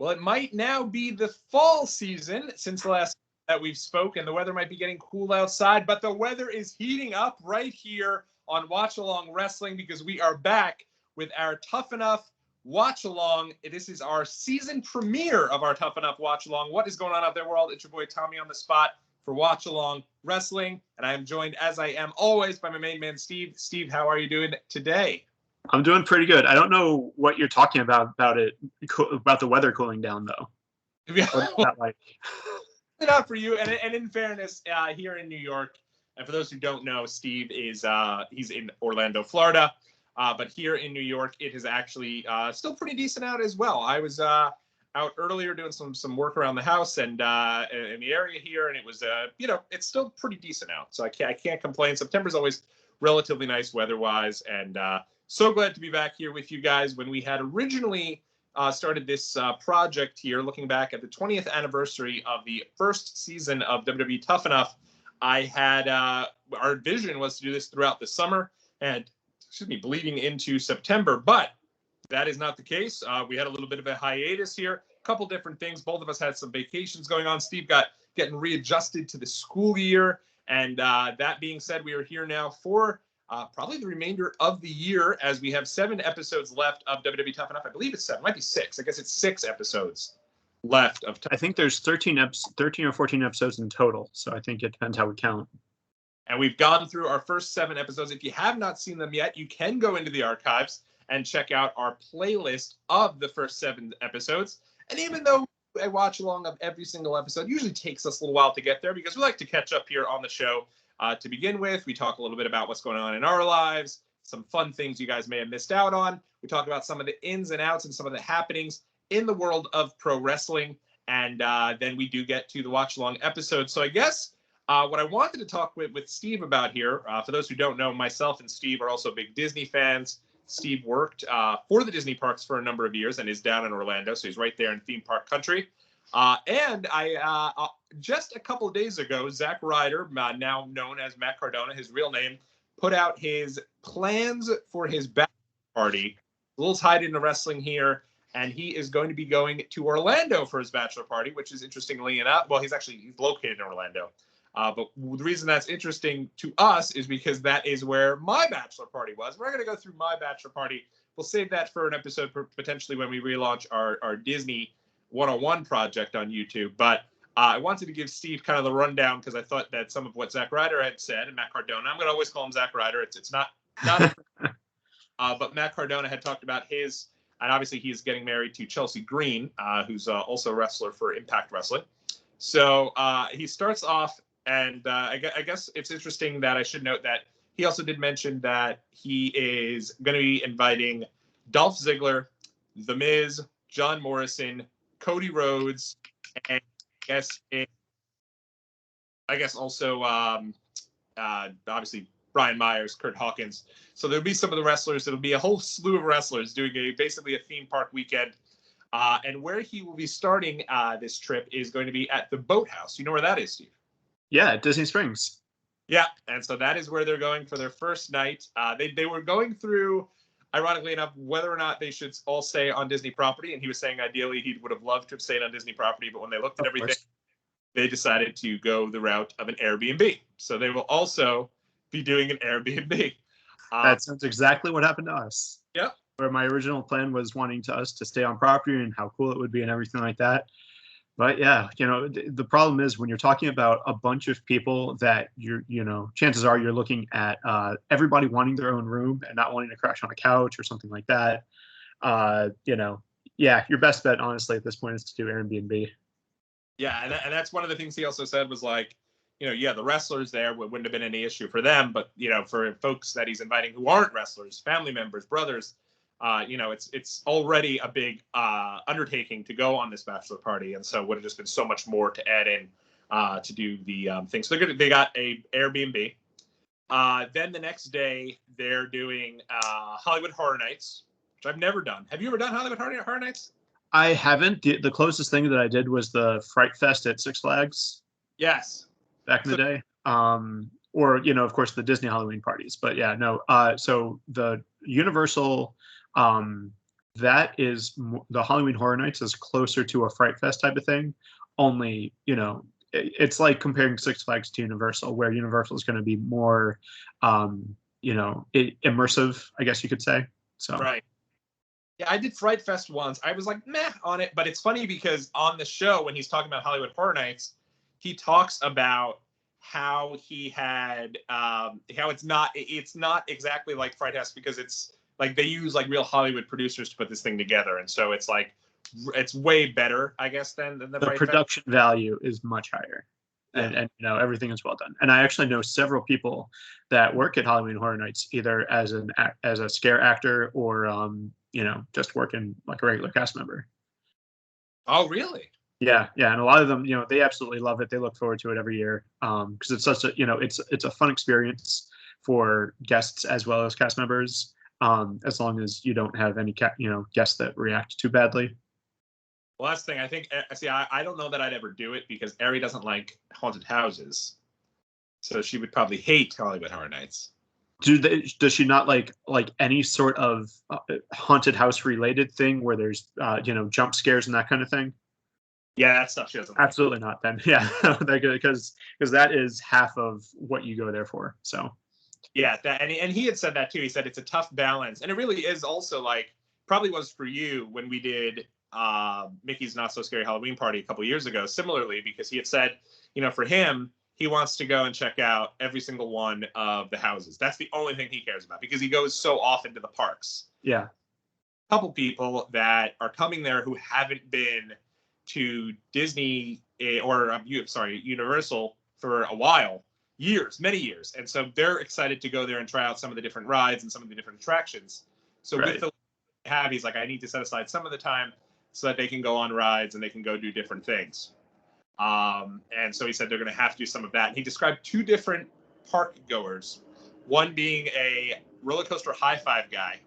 Well, it might now be the fall season since the last that we've spoken. The weather might be getting cool outside, but the weather is heating up right here on Watchalong Wrestling because we are back with our Tough Enough Watch Along. This is our season premiere of our Tough Enough Watch Along. What is going on out there, world? It's your boy Tommy on the spot for Watchalong Wrestling, and I am joined, as I am always, by my main man, Steve. Steve, how are you doing today? I'm doing pretty good. I don't know what you're talking about the weather cooling down, though. What's that like? Not for you. And in fairness, here in New York, and for those who don't know, Steve is he's in Orlando, Florida. But here in New York, it is actually still pretty decent out as well. I was out earlier doing some work around the house and in the area here, and it was it's still pretty decent out. So I can't complain. September's always relatively nice weather-wise, and so glad to be back here with you guys. When we had originally started this project here, looking back at the 20th anniversary of the first season of WWE Tough Enough, I had our vision was to do this throughout the summer and bleeding into September, but that is not the case. We had a little bit of a hiatus here, a couple different things. Both of us had some vacations going on. Steve getting readjusted to the school year, and that being said, we are here now for probably the remainder of the year, as we have 7 episodes left of WWE Tough Enough. I believe it's 7, might be 6. I guess it's 6 episodes left of. I think there's 13 or 14 episodes in total, so I think it depends how we count. And we've gone through our first 7 episodes. If you have not seen them yet, you can go into the archives and check out our playlist of the first 7 episodes. And even though a watch along of every single episode usually takes us a little while to get there, because we like to catch up here on the show. To begin with, we talk a little bit about what's going on in our lives, some fun things you guys may have missed out on. We talk about some of the ins and outs and some of the happenings in the world of pro wrestling. And then we do get to the watch along episode. So I guess what I wanted to talk with Steve about here, for those who don't know, myself and Steve are also big Disney fans. Steve worked for the Disney parks for a number of years and is down in Orlando, so he's right there in theme park country. And I just a couple of days ago, Zack Ryder, now known as Matt Cardona, his real name, put out his plans for his bachelor party. A little tied into wrestling here, and he is going to be going to Orlando for his bachelor party, which is interestingly enough, well, he's located in Orlando. But the reason that's interesting to us is because that is where my bachelor party was. We're going to go through my bachelor party. We'll save that for an episode potentially when we relaunch our Disney 101 project on YouTube. But I wanted to give Steve kind of the rundown because I thought that some of what Zack Ryder had said, and Matt Cardona, I'm going to always call him Zack Ryder. It's not but Matt Cardona had talked about his, and obviously he's getting married to Chelsea Green, who's also a wrestler for Impact Wrestling. So he starts off, and I guess it's interesting that I should note that he also did mention that he is going to be inviting Dolph Ziggler, The Miz, John Morrison, Cody Rhodes, and I guess also obviously Brian Myers, Kurt Hawkins. So there'll be some of the wrestlers. It'll be a whole slew of wrestlers doing basically a theme park weekend. And where he will be starting this trip is going to be at the Boathouse. You know where that is, Steve? Yeah, Disney Springs. Yeah, and so that is where they're going for their first night. They were going through, ironically enough, whether or not they should all stay on Disney property. And he was saying ideally he would have loved to have stayed on Disney property. But when they looked at everything, they decided to go the route of an Airbnb. So they will also be doing an Airbnb. That sounds exactly what happened to us. Yep. Where my original plan was wanting us to stay on property and how cool it would be and everything like that. But yeah, the problem is when you're talking about a bunch of people that chances are you're looking at everybody wanting their own room and not wanting to crash on a couch or something like that. Your best bet, honestly, at this point is to do Airbnb. Yeah, and that's one of the things he also said was like, the wrestlers there wouldn't have been any issue for them, but for folks that he's inviting who aren't wrestlers, family members, brothers, it's already a big undertaking to go on this bachelor party, and so would have just been so much more to add in to do the things. So they got a Airbnb. Then the next day they're doing Hollywood Horror Nights, which I've never done. Have you ever done Hollywood Horror Nights? I haven't. The closest thing that I did was the Fright Fest at Six Flags. Yes. Back in the day. Or, of course, the Disney Halloween parties. But yeah, no. So the Universal that is the Halloween Horror Nights is closer to a Fright Fest type of thing. Only, it's like comparing Six Flags to Universal, where Universal is going to be more, immersive, I guess you could say. So Right. Yeah, I did Fright Fest once. I was like, meh on it, but it's funny because on the show, when he's talking about Hollywood Horror Nights, he talks about how he had how it's not exactly like Fright Fest because it's like they use like real Hollywood producers to put this thing together, and so it's like it's way better, I guess, than the the Fright production value is much higher. Yeah. And everything is well done. And I actually know several people that work at Halloween Horror Nights, either as a scare actor or just working like a regular cast member. Oh, really? Yeah, and a lot of them, they absolutely love it. They look forward to it every year because it's such a, it's a fun experience for guests as well as cast members. As long as you don't have any guests that react too badly. Well, that's the thing. I think, see, I don't know that I'd ever do it because Ari doesn't like haunted houses. So she would probably hate Hollywood Horror Nights. Does she not like any sort of haunted house related thing where there's, jump scares and that kind of thing? Yeah, that stuff she doesn't like. Absolutely not then. Yeah, because that is half of what you go there for. So. Yeah, and he had said that too. He said it's a tough balance. And it really is also like, probably was for you when we did Mickey's Not So Scary Halloween Party a couple years ago, similarly, because he had said, for him, he wants to go and check out every single one of the houses. That's the only thing he cares about because he goes so often to the parks. Yeah. A couple people that are coming there who haven't been to Disney Universal for a while, many years. And so they're excited to go there and try out some of the different rides and some of the different attractions. So right. with the he's like, I need to set aside some of the time so that they can go on rides and they can go do different things. And so he said they're going to have to do some of that. And he described two different park goers, one being a roller coaster high five guy,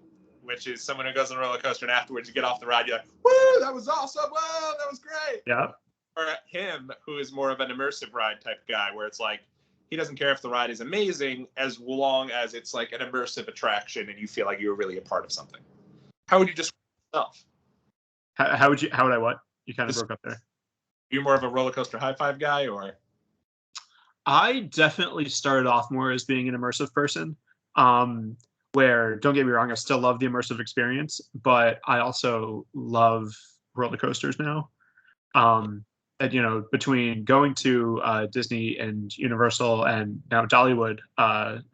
which is someone who goes on a roller coaster and afterwards you get off the ride, you're like, woo, that was awesome. Whoa, that was great. Yeah. Or him, who is more of an immersive ride type guy, where it's like, he doesn't care if the ride is amazing as long as it's like an immersive attraction and you feel like you're really a part of something. How would you describe yourself? How would I what? You kind of broke up there. You're more of a roller coaster high five guy, or? I definitely started off more as being an immersive person. Where, don't get me wrong, I still love the immersive experience, but I also love roller coasters now. And, between going to Disney and Universal and now Dollywood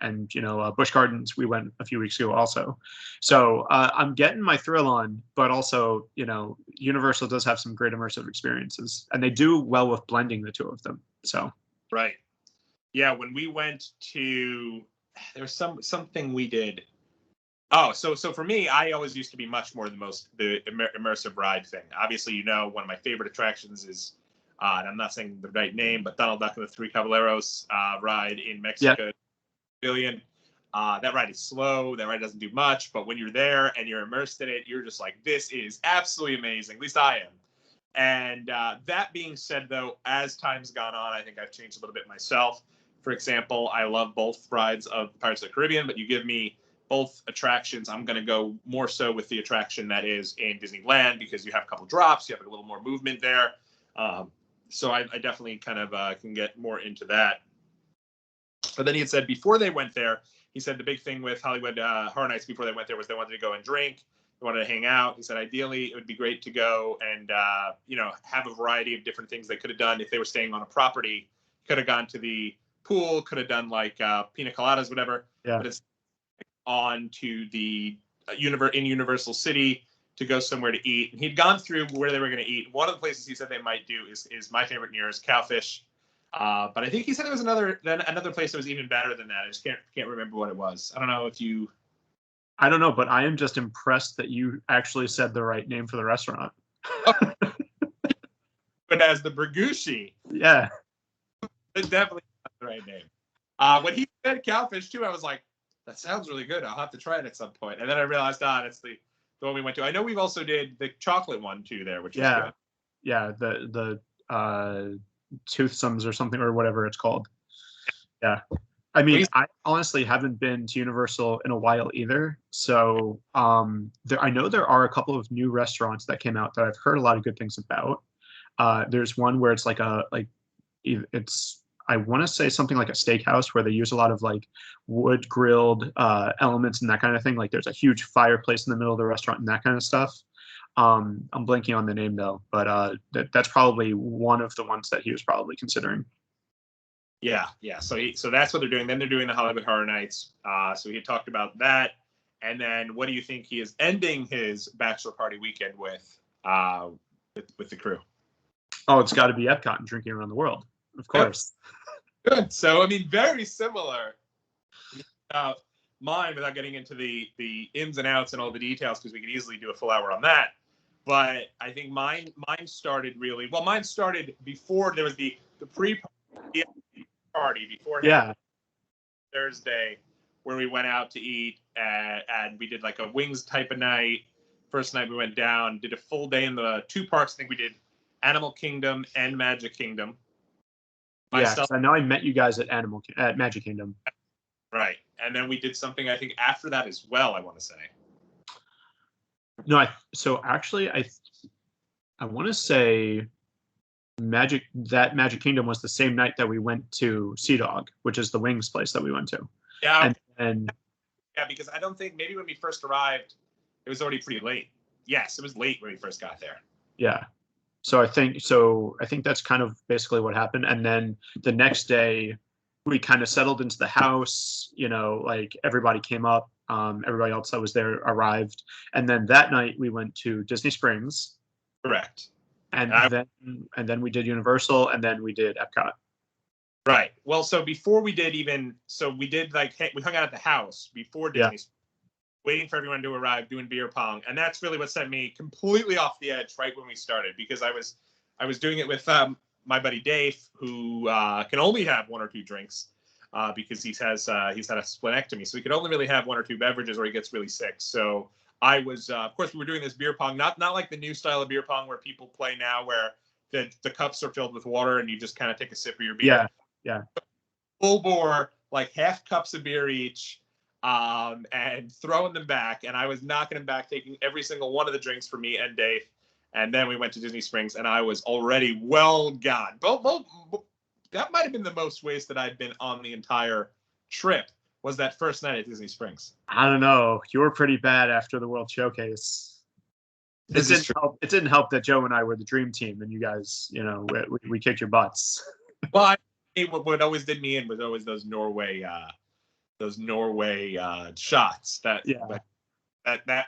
and, Busch Gardens, we went a few weeks ago also. So I'm getting my thrill on, but also, Universal does have some great immersive experiences and they do well with blending the two of them. So. Right. Yeah. When we went to, there was something we did. Oh, so for me, I always used to be much more the immersive ride thing. Obviously, one of my favorite attractions is, and I'm not saying the right name, but Donald Duck and the Three Caballeros ride in Mexico. Yep. Billion. That ride is slow. That ride doesn't do much. But when you're there and you're immersed in it, you're just like, this is absolutely amazing. At least I am. And that being said, though, as time's gone on, I think I've changed a little bit myself. For example, I love both rides of Pirates of the Caribbean, but you give me both attractions, I'm going to go more so with the attraction that is in Disneyland because you have a couple drops, you have a little more movement there. So I definitely kind of can get more into that. But then he had said before they went there, he said the big thing with Hollywood Horror Nights before they went there was they wanted to go and drink. They wanted to hang out. He said ideally it would be great to go and, have a variety of different things they could have done if they were staying on a property. Could have gone to the pool, could have done like pina coladas, whatever. Yeah. But it's on to the in Universal City to go somewhere to eat. And he'd gone through where they were going to eat. One of the places he said they might do is my favorite near is Cowfish. But I think he said there was another place that was even better than that. I just can't remember what it was. I don't know if you. I don't know, but I am just impressed that you actually said the right name for the restaurant. But as the Bergushi. Yeah. It's definitely not the right name. When he said Cowfish too, I was like, that sounds really good. I'll have to try it at some point. And then I realized, it's the one we went to. I know we've also did the chocolate one too there, which is good. Yeah, the toothsomes or something or whatever it's called. Yeah. I mean, I honestly haven't been to Universal in a while either. So I know there are a couple of new restaurants that came out that I've heard a lot of good things about. There's one where it's it's I want to say something like a steakhouse where they use a lot of like wood grilled elements and that kind of thing. Like there's a huge fireplace in the middle of the restaurant and that kind of stuff. I'm blanking on the name though, but that's probably one of the ones that he was probably considering. Yeah. So that's what they're doing. Then they're doing the Hollywood Horror Nights. So he talked about that. And then what do you think he is ending his bachelor party weekend with the crew? Oh, it's got to be Epcot and Drinking Around the World, of course. Good. So I mean, very similar. Mine, without getting into the ins and outs and all the details, because we could easily do a full hour on that. But I think mine started really well. Mine started before there was the pre-party before Thursday, where we went out to eat and we did like a wings type of night. First night we went down, did a full day in the two parks. I think we did Animal Kingdom and Magic Kingdom. Yeah, I know I met you guys at Magic Kingdom. Right. And then we did something, I think, after that as well, I want to say. No, I want to say Magic Kingdom was the same night that we went to Sea Dog, which is the wings place that we went to. Yeah. And yeah, because I don't think, maybe when we first arrived, it was already pretty late. Yes, it was late when we first got there. Yeah. So I think that's kind of basically what happened. And then the next day we kind of settled into the house, like everybody came up, everybody else that was there arrived. And then that night we went to Disney Springs. Correct. And then we did Universal, and then we did Epcot. Right. Well, so before we did we hung out at the house before Disney, waiting for everyone to arrive, doing beer pong, and that's really what sent me completely off the edge right when we started, because I was doing it with my buddy Dave, who can only have one or two drinks because he's had a splenectomy, so he could only really have one or two beverages or he gets really sick. So I was, of course, we were doing this beer pong, not like the new style of beer pong where people play now, where the cups are filled with water and you just kind of take a sip of your beer. Yeah. Full bore, like half cups of beer each, and throwing them back. And I was knocking them back, taking every single one of the drinks for me and Dave. And then we went to Disney Springs, and I was already well gone. That might have been the most wasted I'd been on the entire trip, was that first night at Disney Springs. I don't know. You were pretty bad after the World Showcase. It didn't help that Joe and I were the dream team, and you guys, we kicked your butts. Well, what always did me in was always those Norway shots. That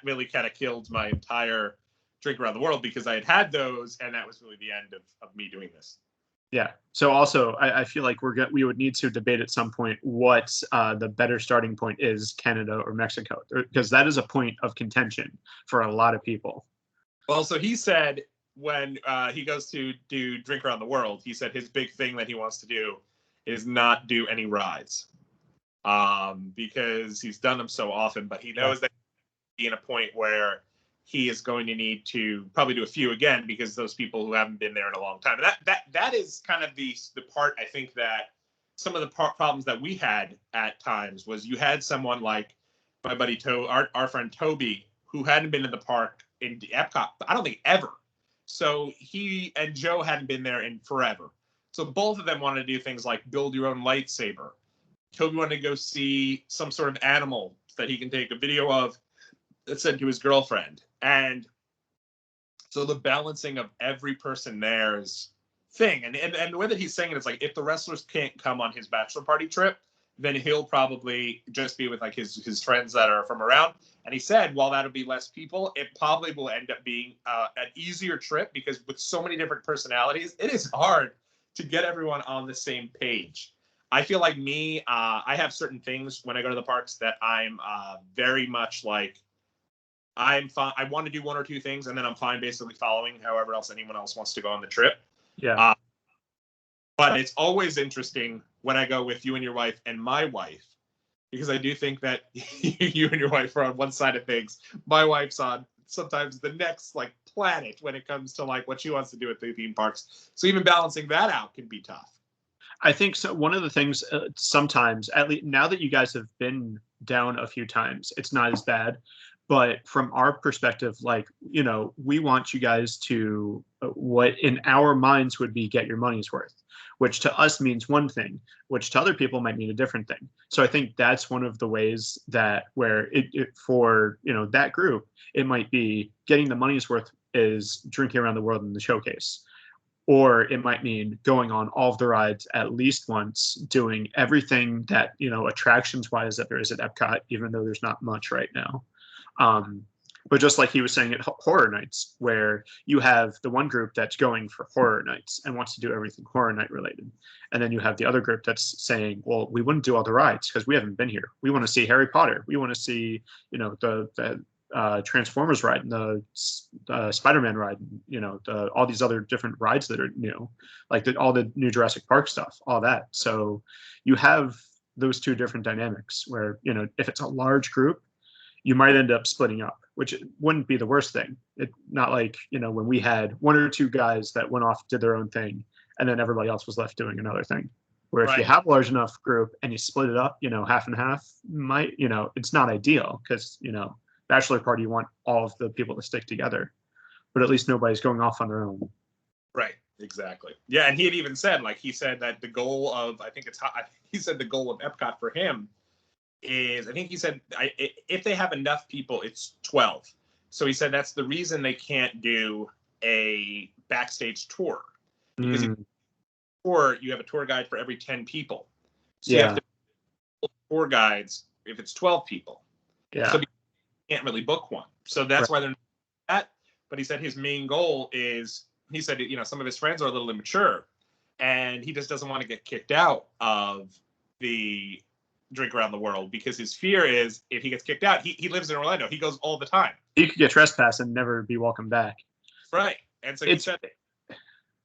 really kind of killed my entire Drink Around the World, because I had those, and that was really the end of me doing this. Yeah. So also, I feel like we would need to debate at some point what the better starting point is, Canada or Mexico, because that is a point of contention for a lot of people. Well, so he said when he goes to do Drink Around the World, he said his big thing that he wants to do is not do any rides, because he's done them so often, but he knows that he's in a point where he is going to need to probably do a few again, because those people who haven't been there in a long time. And that is kind of the part, I think, that some of the problems that we had at times was you had someone like my buddy our friend Toby, who hadn't been in the park in Epcot, I don't think ever. So he and Joe hadn't been there in forever. So both of them wanted to do things like build your own lightsaber. Toby wanted to go see some sort of animal that he can take a video of that sent to his girlfriend. And so the balancing of every person there's thing. And the way that he's saying it is like, if the wrestlers can't come on his bachelor party trip, then he'll probably just be with like his friends that are from around. And he said, while that'll be less people, it probably will end up being an easier trip, because with so many different personalities, it is hard to get everyone on the same page. I feel like I have certain things when I go to the parks that I'm very much like, I'm fine. I want to do one or two things, and then I'm fine basically following however else anyone else wants to go on the trip. Yeah. But it's always interesting when I go with you and your wife and my wife, because I do think that you and your wife are on one side of things. My wife's on sometimes the next like planet when it comes to like what she wants to do at the theme parks. So even balancing that out can be tough. I think so. One of the things sometimes, at least now that you guys have been down a few times, it's not as bad. But from our perspective, like, we want you guys to, what in our minds would be get your money's worth, which to us means one thing, which to other people might mean a different thing. So I think that's one of the ways that where for, that group, it might be getting the money's worth is drinking around the world in the showcase. Or it might mean going on all of the rides at least once, doing everything that, attractions wise that there is at Epcot, even though there's not much right now. But just like he was saying at Horror Nights, where you have the one group that's going for Horror Nights and wants to do everything Horror Night related. And then you have the other group that's saying, well, we wouldn't do all the rides because we haven't been here. We want to see Harry Potter. We want to see, the Transformers ride and the Spider-Man ride, all these other different rides that are new, like all the new Jurassic Park stuff, all that. So you have those two different dynamics where, if it's a large group, you might end up splitting up, which wouldn't be the worst thing. It not like, when we had one or two guys that went off, did their own thing, and then everybody else was left doing another thing. Where if you have a large enough group and you split it up, half and half, it's not ideal because, bachelor party, you want all of the people to stick together, but at least nobody's going off on their own. Right. Exactly. Yeah. And he had even said, he said that the goal of, he said the goal of Epcot for him is, I think he said, if they have enough people, it's 12. So he said that's the reason they can't do a backstage tour. Because you have a tour guide for every 10 people. So you have to tour guides if it's 12 people. Yeah. So can't really book one. So that's why they're not that. But he said his main goal is, he said, some of his friends are a little immature and he just doesn't want to get kicked out of the Drink Around the World because his fear is if he gets kicked out, he lives in Orlando. He goes all the time. He could get trespassed and never be welcome back. Right. And so he said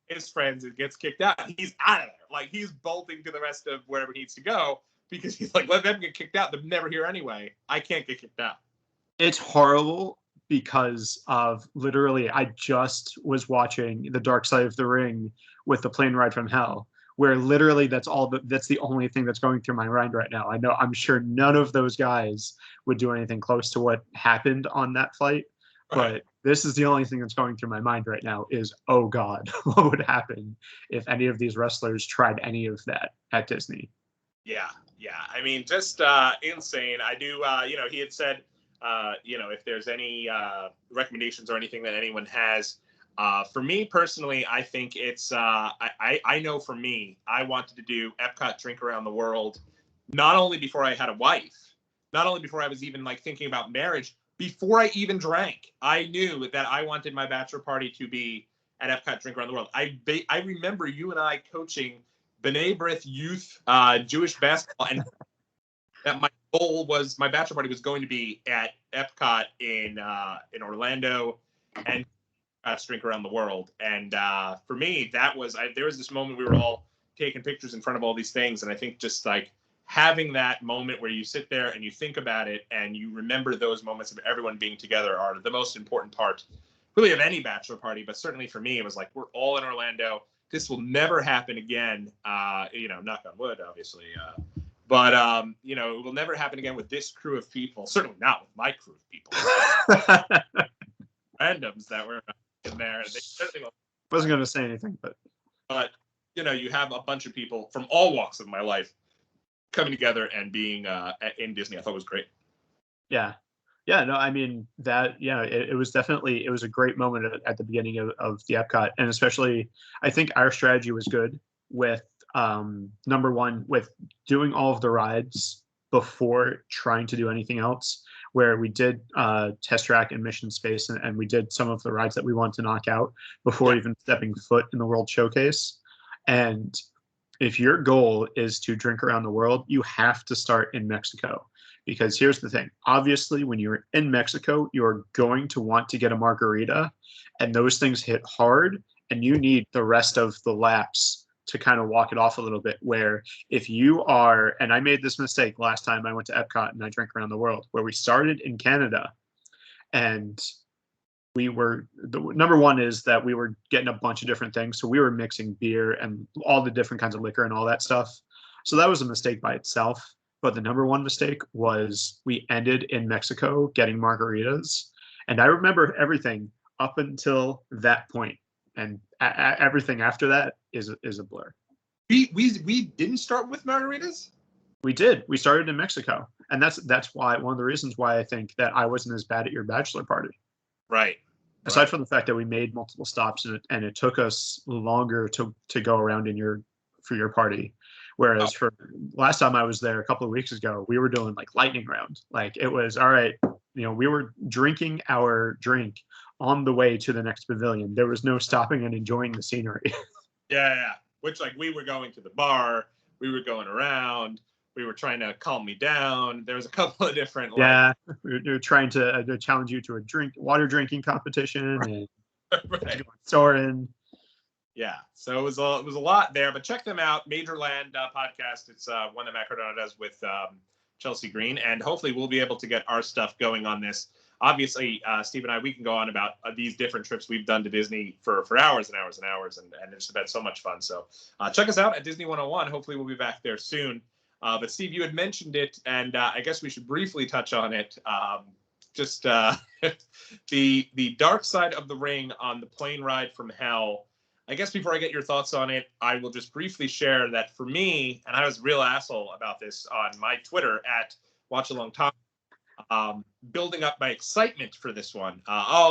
his friends, it gets kicked out. He's out of there. Like he's bolting to the rest of wherever he needs to go because he's like, let them get kicked out. They're never here anyway. I can't get kicked out. It's horrible because of literally, I just was watching The Dark Side of the Ring with the plane ride from hell, where literally that's the only thing that's going through my mind right now. I'm sure none of those guys would do anything close to what happened on that flight, but this is the only thing that's going through my mind right now is, oh God, what would happen if any of these wrestlers tried any of that at Disney? Yeah. I mean, just insane. I do, he had said, if there's any recommendations or anything that anyone has, for me personally, I think it's, I know for me, I wanted to do Epcot Drink Around the World, not only before I had a wife, not only before I was even thinking about marriage, before I even drank, I knew that I wanted my bachelor party to be at Epcot Drink Around the World. I remember you and I coaching B'nai B'rith youth Jewish basketball, and that my bachelor party was going to be at Epcot in Orlando and Drink Around the World. And for me, there was this moment we were all taking pictures in front of all these things, and I think just having that moment where you sit there and you think about it and you remember those moments of everyone being together are the most important part, really, of any bachelor party. But certainly for me, it was we're all in Orlando. This will never happen again. Knock on wood, obviously. But it will never happen again with this crew of people. Certainly not with my crew of people. Randoms that were in there. They certainly wasn't going to say anything, but you have a bunch of people from all walks of my life coming together and being in Disney. I thought it was great. Yeah. No, I mean that. Yeah, it was definitely a great moment at the beginning of the Epcot, and especially I think our strategy was good with. Number one, with doing all of the rides before trying to do anything else, where we did Test Track and Mission Space, and we did some of the rides that we want to knock out before even stepping foot in the World Showcase. And if your goal is to drink around the world, you have to start in Mexico. Because here's the thing. Obviously, when you're in Mexico, you're going to want to get a margarita, and those things hit hard, and you need the rest of the laps to kind of walk it off a little bit, where if you are, and I made this mistake last time I went to Epcot and I drank around the world, where we started in Canada and we were the number one is that we were getting a bunch of different things. So we were mixing beer and all the different kinds of liquor and all that stuff. So that was a mistake by itself. But the number one mistake was we ended in Mexico getting margaritas. And I remember everything up until that point, and everything after that is a blur. We didn't start with margaritas? We did. We started in Mexico. And that's why one of the reasons why I think that I wasn't as bad at your bachelor party. Right. Aside from the fact that we made multiple stops and it took us longer to go around for your party. Whereas for last time I was there a couple of weeks ago, we were doing like lightning round. Like it was all right. We were drinking our drink on the way to the next pavilion. There was no stopping and enjoying the scenery. Yeah. Which like we were going to the bar, we were going around, we were trying to calm me down. There was a couple of different. Yeah, we were trying to challenge you to a water drinking competition and right. Soren. Yeah, so it was a lot there, but check them out. Majorland podcast. It's one that Matt Cardona does with Chelsea Green, and hopefully we'll be able to get our stuff going on this. Obviously, Steve and I, we can go on about these different trips we've done to Disney for hours and hours and hours, and it's been so much fun. So check us out at Disney 101. Hopefully we'll be back there soon. But Steve, you had mentioned it, and I guess we should briefly touch on it. Just the dark side of the ring on the plane ride from hell. I guess before I get your thoughts on it, I will just briefly share that for me, and I was a real asshole about this on my Twitter at Watchalong Wrestling, building up my excitement for this one.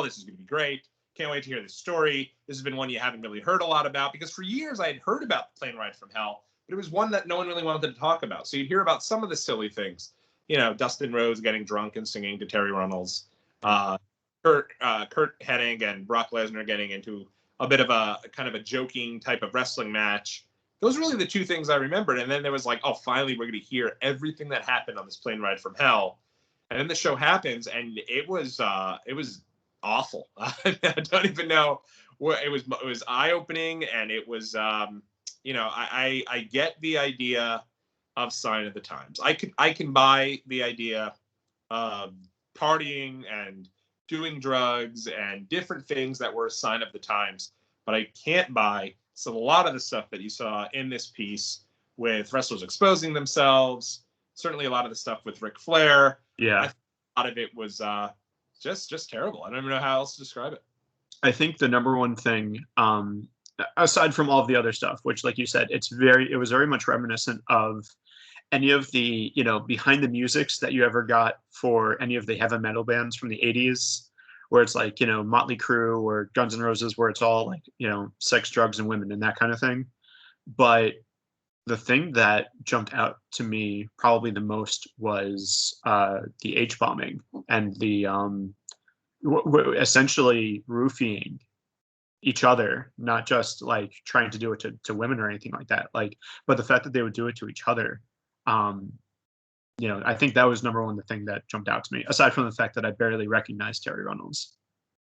This is going to be great. Can't wait to hear this story. This has been one you haven't really heard a lot about because for years I had heard about the plane ride from hell, but it was one that no one really wanted to talk about. So you'd hear about some of the silly things, Dustin Rhodes getting drunk and singing to Terry Runnels, Kurt Hennig and Brock Lesnar getting into a bit of a kind of a joking type of wrestling match. Those are really the two things I remembered. And then there was like, finally we're going to hear everything that happened on this plane ride from hell. And then the show happens, and it was awful. I don't even know what it was. It was eye-opening, and it was, I get the idea of sign of the times. I can buy the idea of partying and doing drugs and different things that were a sign of the times, but I can't buy a lot of the stuff that you saw in this piece with wrestlers exposing themselves. Certainly a lot of the stuff with Ric Flair. Yeah, I think a lot of it was just terrible. I don't even know how else to describe it. I think the number one thing, aside from all of the other stuff, which, like you said, it was very much reminiscent of any of the behind the musics that you ever got for any of the heavy metal bands from the 80s, where it's like Motley Crue or Guns N' Roses, where it's all like sex, drugs, and women and that kind of thing. But the thing that jumped out to me probably the most was the H-bombing and the essentially roofing each other, not just like trying to do it to women or anything like that, but the fact that they would do it to each other. I think that was number one, the thing that jumped out to me, aside from the fact that I barely recognized Terry Runnels.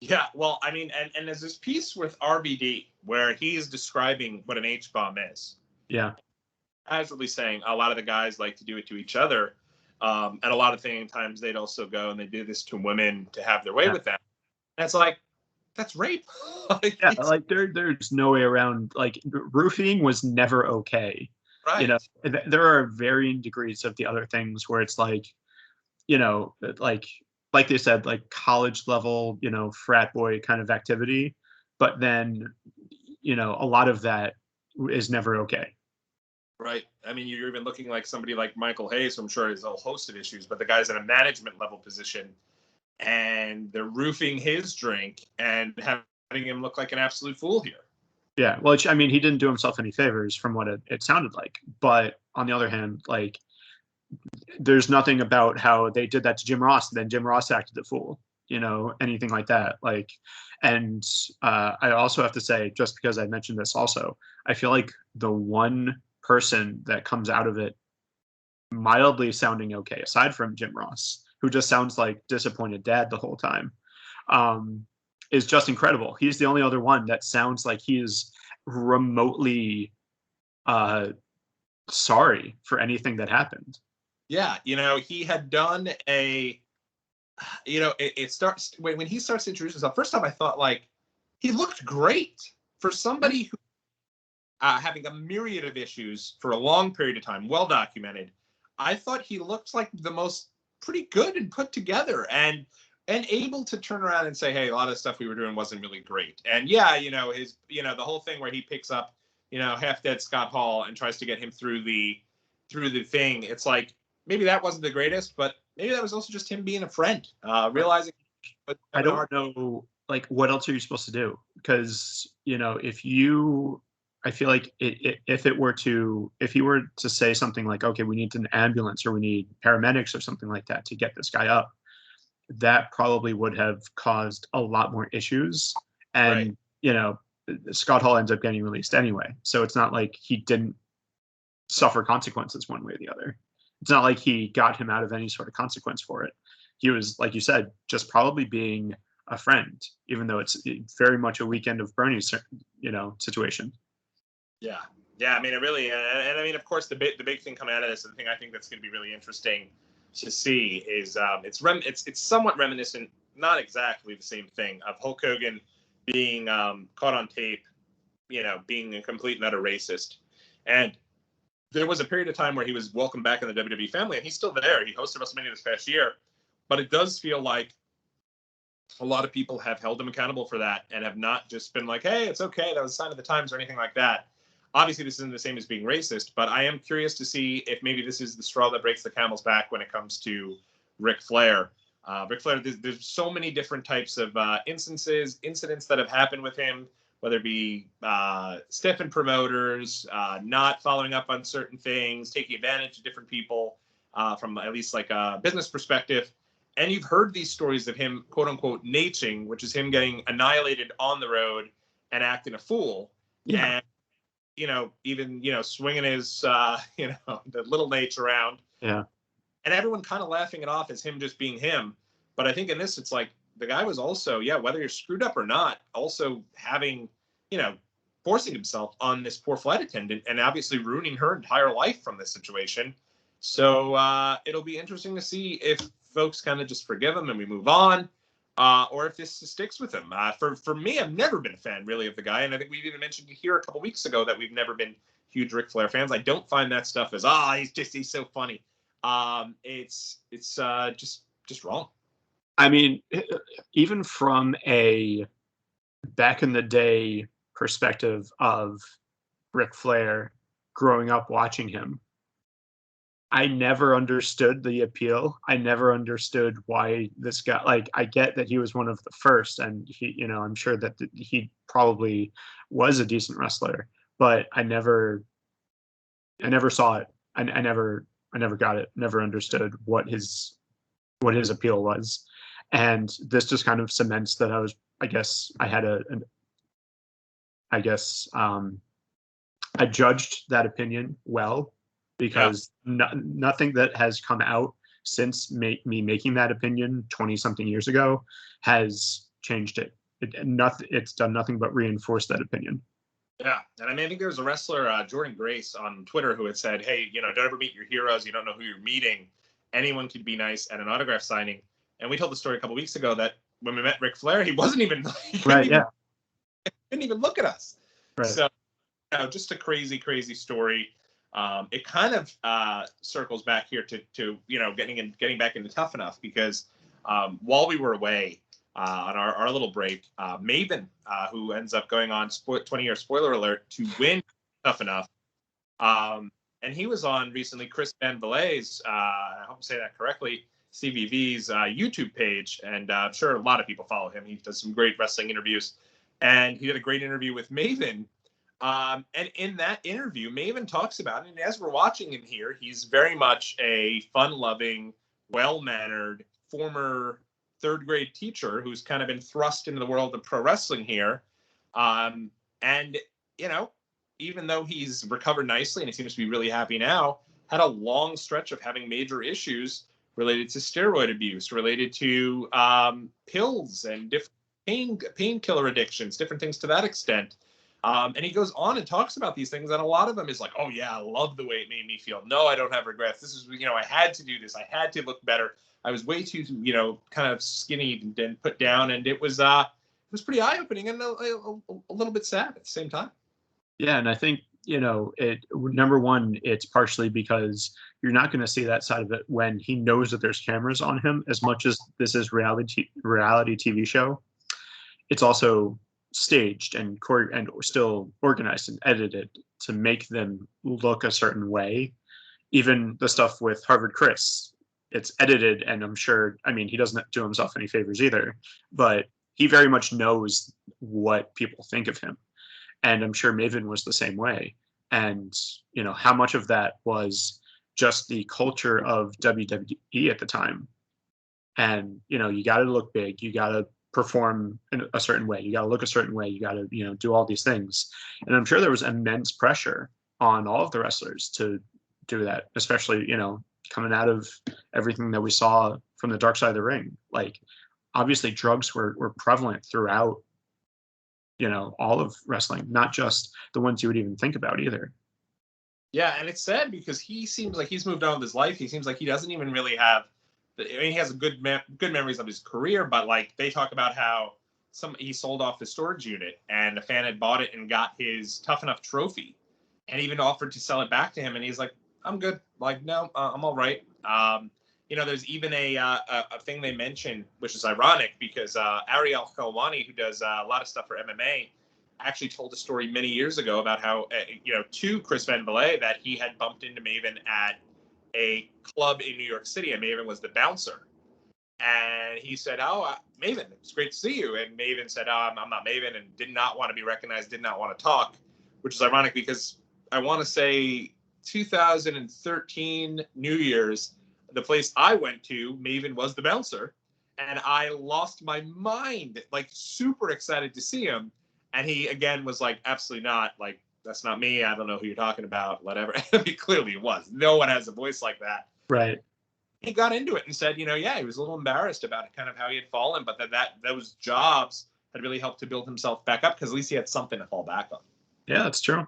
Yeah, well, I mean, and there's this piece with RBD where he's describing what an H-bomb is. Yeah. Casually saying a lot of the guys like to do it to each other. And a lot of times they'd also go and they do this to women to have their way with them. And it's like, that's rape. There's no way around. Like, roofing was never okay. Right. There are varying degrees of the other things where it's like they said, like college level, frat boy kind of activity. But then, a lot of that is never okay. Right. I mean, you're even looking like somebody like Michael Hayes, who I'm sure has a whole host of issues, but the guy's in a management level position and they're roofing his drink and having him look like an absolute fool here. Yeah, well, I mean, he didn't do himself any favors from what it sounded like. But on the other hand, like, there's nothing about how they did that to Jim Ross, and then Jim Ross acted the fool, anything like that. Like, and I also have to say, just because I mentioned this also, I feel like the one person that comes out of it mildly sounding okay, aside from Jim Ross, who just sounds like disappointed dad the whole time, is just incredible. He's the only other one that sounds like he is remotely sorry for anything that happened. Yeah, he had done it starts when he starts to introduce himself. First time I thought, like, he looked great for somebody who having a myriad of issues for a long period of time, well documented. I thought he looked like the most pretty good and put together and able to turn around and say, hey, a lot of stuff we were doing wasn't really great. And yeah, his the whole thing where he picks up half dead Scott Hall and tries to get him through the thing. It's like, maybe that wasn't the greatest, but maybe that was also just him being a friend, realizing. I don't know, like, what else are you supposed to do? Because I feel like if he were to say something like, okay, we need an ambulance or we need paramedics or something like that to get this guy up, that probably would have caused a lot more issues. And, Scott Hall ends up getting released anyway. So it's not like he didn't suffer consequences one way or the other. It's not like he got him out of any sort of consequence for it. He was, like you said, just probably being a friend, even though it's very much a Weekend of Bernie, situation. Yeah. I mean, it really, and I mean, of course, the big thing coming out of this, and the thing I think that's going to be really interesting to see is it's somewhat reminiscent, not exactly the same thing, of Hulk Hogan being caught on tape, being a complete and utter racist. And there was a period of time where he was welcomed back in the WWE family, and he's still there. He hosted WrestleMania this past year, but it does feel like a lot of people have held him accountable for that and have not just been like, hey, it's okay, that was a sign of the times or anything like that. Obviously, this isn't the same as being racist, but I am curious to see if maybe this is the straw that breaks the camel's back when it comes to Ric Flair. Ric Flair, there's so many different types of incidents that have happened with him, whether it be stiffing promoters, not following up on certain things, taking advantage of different people from at least like a business perspective. And you've heard these stories of him, quote unquote, naching, which is him getting annihilated on the road and acting a fool. Yeah. And, even, swinging his, the little Nate around. Yeah. And everyone kind of laughing it off as him just being him. But I think in this, it's like the guy was also, whether you're screwed up or not, also having, forcing himself on this poor flight attendant and obviously ruining her entire life from this situation. So it'll be interesting to see if folks kind of just forgive him and we move on, or if this sticks with him. For me, I've never been a fan really of the guy, and I think we've even mentioned here a couple weeks ago that we've never been huge Ric Flair fans. I don't find that stuff as he's so funny. It's just wrong. I mean, even from a back in the day perspective of Ric Flair growing up watching him, I never understood the appeal. I never understood why this guy, like, I get that he was one of the first and he, I'm sure that he probably was a decent wrestler, but I never saw it. I never got it, never understood what his appeal was. And this just kind of cements that I judged that opinion well, because nothing that has come out since me making that opinion 20-something years ago has changed it. It's done nothing but reinforce that opinion. Yeah, and I mean, I think there was a wrestler, Jordan Grace, on Twitter who had said, hey, don't ever meet your heroes. You don't know who you're meeting. Anyone could be nice at an autograph signing. And we told the story a couple weeks ago that when we met Ric Flair, he wasn't even, didn't even look at us. Right. So, just a crazy, crazy story. It kind of circles back here to getting back into Tough Enough, because while we were away on our little break, Maven, who ends up going on 20-year spoiler alert to win Tough Enough, and he was on recently Chris Van Vliet's, I hope I say that correctly, CVV's YouTube page, and I'm sure a lot of people follow him. He does some great wrestling interviews, and he did a great interview with Maven. And in that interview, Maven talks about it, and as we're watching him here, he's very much a fun-loving, well-mannered, former third-grade teacher who's kind of been thrust into the world of pro wrestling here. And, even though he's recovered nicely and he seems to be really happy now, had a long stretch of having major issues related to steroid abuse, related to pills and different painkiller addictions, different things to that extent. And he goes on and talks about these things, and a lot of them is like, oh yeah, I love the way it made me feel. No, I don't have regrets. This is, I had to do this. I had to look better. I was way too, kind of skinny and put down, and it was pretty eye opening and a little bit sad at the same time. Yeah, and I think number one, it's partially because you're not going to see that side of it when he knows that there's cameras on him. As much as this is reality TV show, it's also staged and still organized and edited to make them look a certain way. Even the stuff with Harvard Chris, it's edited, and I'm sure, he doesn't do himself any favors either, but he very much knows what people think of him. And I'm sure Maven was the same way. And, how much of that was just the culture of WWE at the time. And, you got to look big. You got to perform in a certain way. You got to look a certain way. You got to, do all these things. And I'm sure there was immense pressure on all of the wrestlers to do that, especially, coming out of everything that we saw from the dark side of the ring. Like, obviously drugs were prevalent throughout all of wrestling, not just the ones you would even think about either. Yeah, and it's sad because he seems like he's moved on with his life. He seems like he doesn't even really have. He has good memories of his career, but like they talk about how he sold off his storage unit and a fan had bought it and got his Tough Enough trophy, and even offered to sell it back to him, and he's like, "I'm good. Like, no, I'm all right." There's even a thing they mentioned, which is ironic because Ariel Helwani, who does a lot of stuff for MMA, actually told a story many years ago about how, to Chris Van Vliet, that he had bumped into Maven at a club in New York City, and Maven was the bouncer. And he said, Maven, it's great to see you. And Maven said, I'm not Maven, and did not want to be recognized, did not want to talk, which is ironic because I want to say 2013 New Year's, the place I went to, Maven was the bouncer, and I lost my mind, like super excited to see him. And he again was like, absolutely not, like, that's not me. I don't know who you're talking about, whatever. Clearly it was. No one has a voice like that. Right. He got into it and said, he was a little embarrassed about it, kind of how he had fallen, but that those jobs had really helped to build himself back up because at least he had something to fall back on. Yeah, that's true.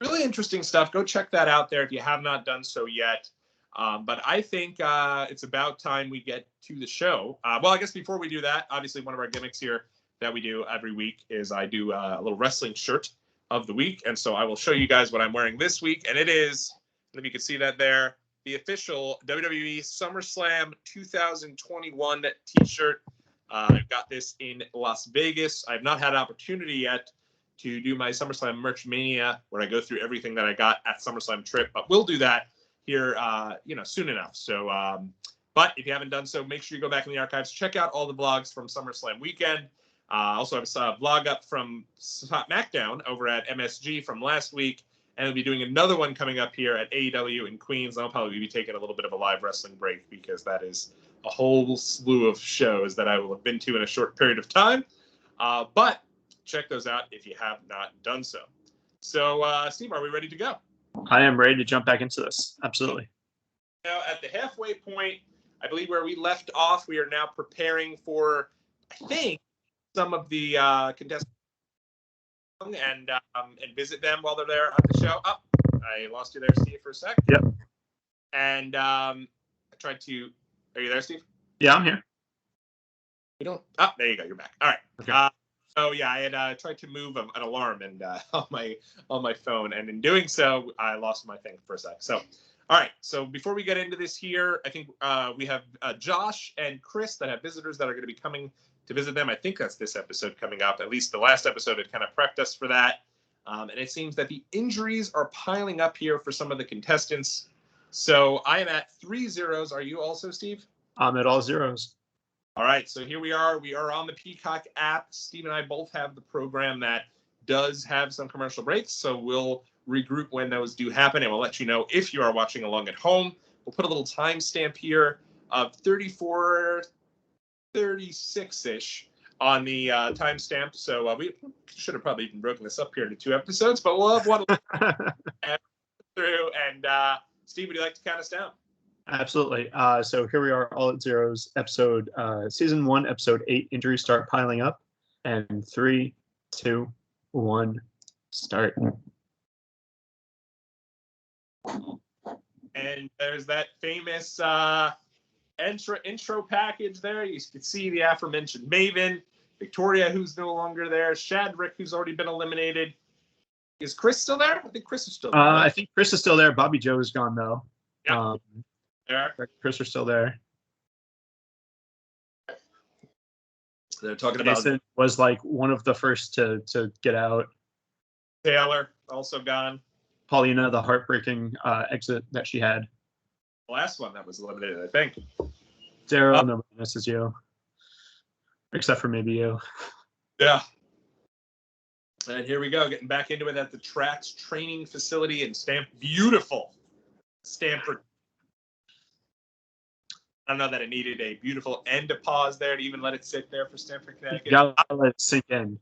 Really interesting stuff. Go check that out there if you have not done so yet. But I think it's about time we get to the show. Well, I guess before we do that, obviously one of our gimmicks here that we do every week is I do a little wrestling shirt of the week. And so I will show you guys what I'm wearing this week. And it is, if you can see that there, the official WWE SummerSlam 2021 t-shirt. I've got this in Las Vegas. I've not had an opportunity yet to do my SummerSlam Merch Mania, where I go through everything that I got at SummerSlam trip, but we'll do that here, soon enough. So, but if you haven't done so, make sure you go back in the archives, check out all the vlogs from SummerSlam weekend. Also have a vlog up from SmackDown over at MSG from last week, and we'll be doing another one coming up here at AEW in Queens. I'll probably be taking a little bit of a live wrestling break because that is a whole slew of shows that I will have been to in a short period of time. But check those out if you have not done so. So, Steve, are we ready to go? I am ready to jump back into this. Absolutely. Now, at the halfway point, I believe where we left off, we are now preparing for, I think, some of the contestants and visit them while they're there on the show. Oh, I lost you there, Steve, for a sec. Yep. And I tried to. Are you there, Steve? Yeah, I'm here. We don't. Oh, there you go. You're back. All right. Okay. So yeah, I had tried to move an alarm and on my phone, and in doing so, I lost my thing for a sec. So, all right. So before we get into this here, I think we have Josh and Chris that have visitors that are going to be coming to visit them. I think that's this episode coming up. At least the last episode had kind of prepped us for that. And it seems that the injuries are piling up here for some of the contestants. So I am at 3 zeros. Are you also, Steve? I'm at all zeros. All right, so here we are. We are on the Peacock app. Steve and I both have the program that does have some commercial breaks, so we'll regroup when those do happen, and we'll let you know if you are watching along at home. We'll put a little timestamp here of 34:36-ish on the timestamp. So we should have probably even broken this up here into 2 episodes, but we'll have one through. And Steve, would you like to count us down? Absolutely. So here we are, all at zeros, episode season 1, episode 8. Injuries start piling up, and 3, 2, 1, start. And there's that famous intro package there. You can see the aforementioned Maven, Victoria, who's no longer there, Shadrick, who's already been eliminated. Is Chris still there? I think Chris is still there. I think Chris is still there. Bobby Joe is gone though. Yeah. Chris are still there. They're talking Jason about was like one of the first to get out. Taylor also gone. Paulina, the heartbreaking exit that she had. The last one that was eliminated, I think. Daryl, nobody misses you. Except for maybe you. Yeah. And here we go, getting back into it at the Tracks training facility in beautiful Stamford. I don't know that it needed a beautiful end to pause there to even let it sit there for Stamford, Connecticut. You gotta let it sink in.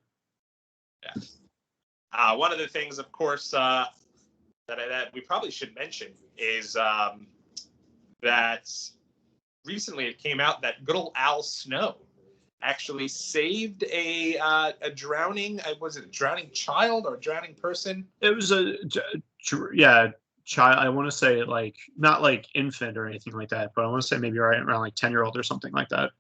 Yeah. One of the things, of course, that we probably should mention is that recently it came out that good old Al Snow actually saved a drowning, was it a drowning child or a drowning person? It was child. I want to say like not like infant or anything like that, but I want to say maybe around like 10-year-old or something like that.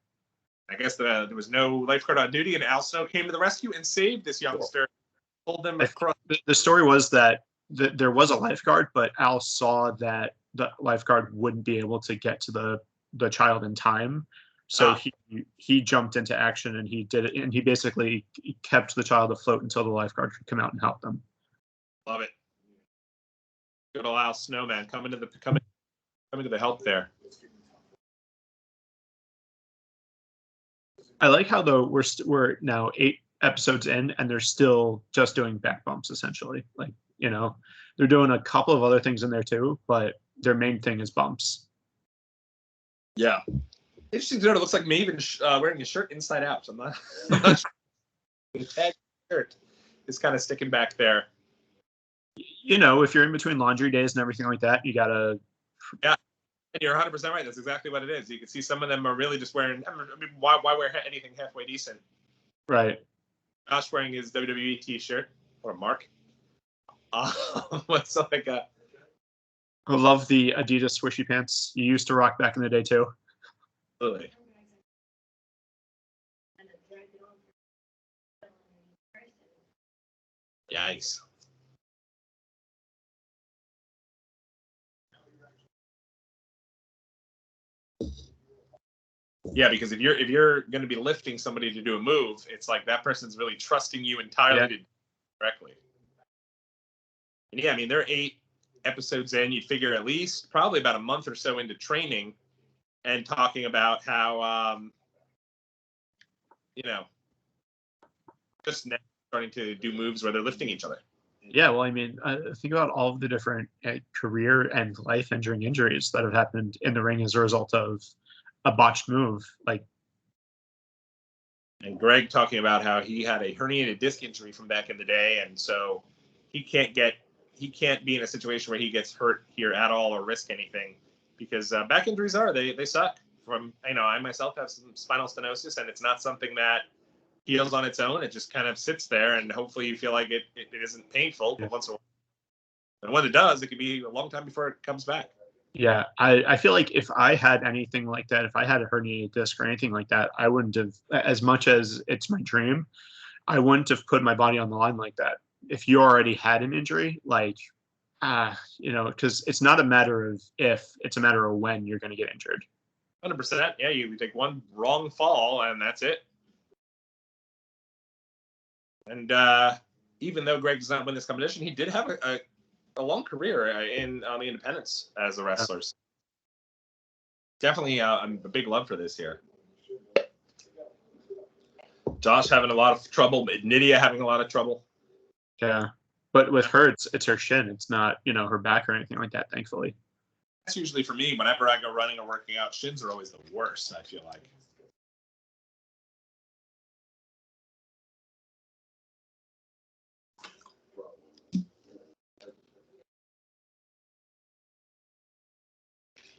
I guess there was no lifeguard on duty, and Al Snow came to the rescue and saved this youngster. Pulled them across. The story was that there was a lifeguard, but Al saw that the lifeguard wouldn't be able to get to the child in time. So he jumped into action and he did it, and he basically kept the child afloat until the lifeguard could come out and help them. Love it. Good old Al Snowman coming to the help there. I like how though we're now 8 episodes in and they're still just doing back bumps essentially. Like, you know, they're doing a couple of other things in there too, but their main thing is bumps. Yeah. Interesting to note, it looks like Maven wearing a shirt inside out. So I'm not sure. The tag shirt is kind of sticking back there. You know, if you're in between laundry days and everything like that, you gotta. Yeah, and you're 100% right. That's exactly what it is. You can see some of them are really just wearing. I mean, why wear anything halfway decent? Right. Josh wearing his WWE T-shirt or Mark. What's like a? I love the Adidas swishy pants you used to rock back in the day too. Absolutely. Yikes. Yeah, because if you're going to be lifting somebody to do a move, it's like that person's really trusting you entirely to do it correctly. And yeah, I mean, they're 8 episodes in. You'd figure at least probably about a month or so into training and talking about how, just now starting to do moves where they're lifting each other. Yeah, well, I mean, think about all of the different career and life-ending injuries that have happened in the ring as a result of a botched move. Like, and Greg talking about how he had a herniated disc injury from back in the day, and so he can't be in a situation where he gets hurt here at all or risk anything, because back injuries they suck. From I myself have some spinal stenosis, and it's not something that heals on its own. It just kind of sits there, and hopefully you feel like it isn't painful. But once in a while, and when it does, it can be a long time before it comes back. Yeah, I feel like if I had anything like that, if I had a herniated disc or anything like that, I wouldn't have, as much as it's my dream, I wouldn't have put my body on the line like that. If you already had an injury, like, because it's not a matter of if, it's a matter of when you're going to get injured. 100%. Yeah, you take one wrong fall and that's it. And even though Greg does not win this competition, he did have a long career on the independents as a wrestler. So definitely a big love for this here. Josh having a lot of trouble, Nydia having a lot of trouble. Yeah, but with her, it's her shin. It's not, her back or anything like that, thankfully. That's usually for me. Whenever I go running or working out, shins are always the worst, I feel like.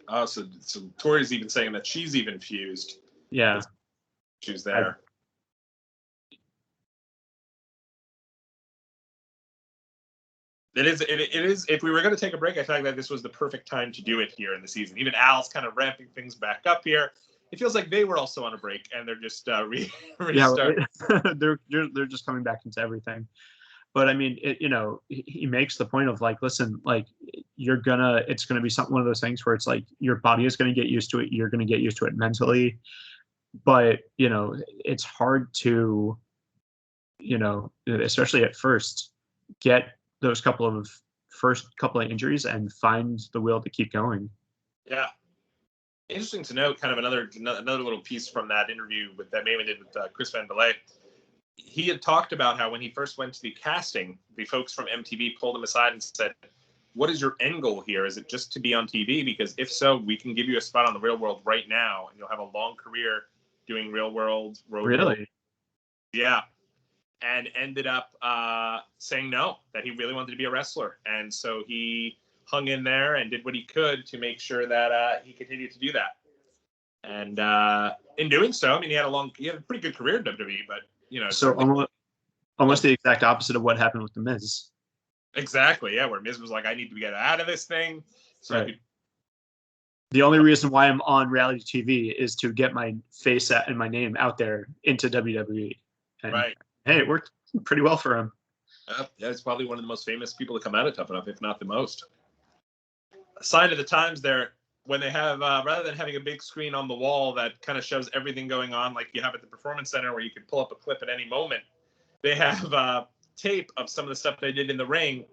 Oh, so Tori's even saying that she's even fused. Yeah. She's there. It is. If we were going to take a break, I feel like this was the perfect time to do it here in the season. Even Al's kind of ramping things back up here. It feels like they were also on a break and they're just restarting. Yeah, right. they're just coming back into everything. But I mean, he makes the point of like, listen, like it's gonna be one of those things where it's like your body is gonna get used to it. You're gonna get used to it mentally, but it's hard to, especially at first, get those first couple of injuries and find the will to keep going. Yeah. Interesting to note, kind of another little piece from that interview that Maimon did with Chris Van Belay. He had talked about how when he first went to the casting, the folks from MTV pulled him aside and said, "What is your end goal here? Is it just to be on TV? Because if so, we can give you a spot on the Real World right now, and you'll have a long career doing Real World." Really? Yeah. And ended up saying no, that he really wanted to be a wrestler. And so he hung in there and did what he could to make sure that he continued to do that. And in doing so, I mean, he had a pretty good career in WWE, but so almost the exact opposite of what happened with the Miz. Exactly, yeah. Where Miz was like, "I need to get out of this thing." So right. The only reason why I'm on reality TV is to get my face and my name out there into WWE. And, right. Hey, it worked pretty well for him. Yeah, it's probably one of the most famous people to come out of Tough Enough, if not the most. A sign of the times there. When they have, rather than having a big screen on the wall that kind of shows everything going on like you have at the Performance Center where you can pull up a clip at any moment, they have tape of some of the stuff they did in the ring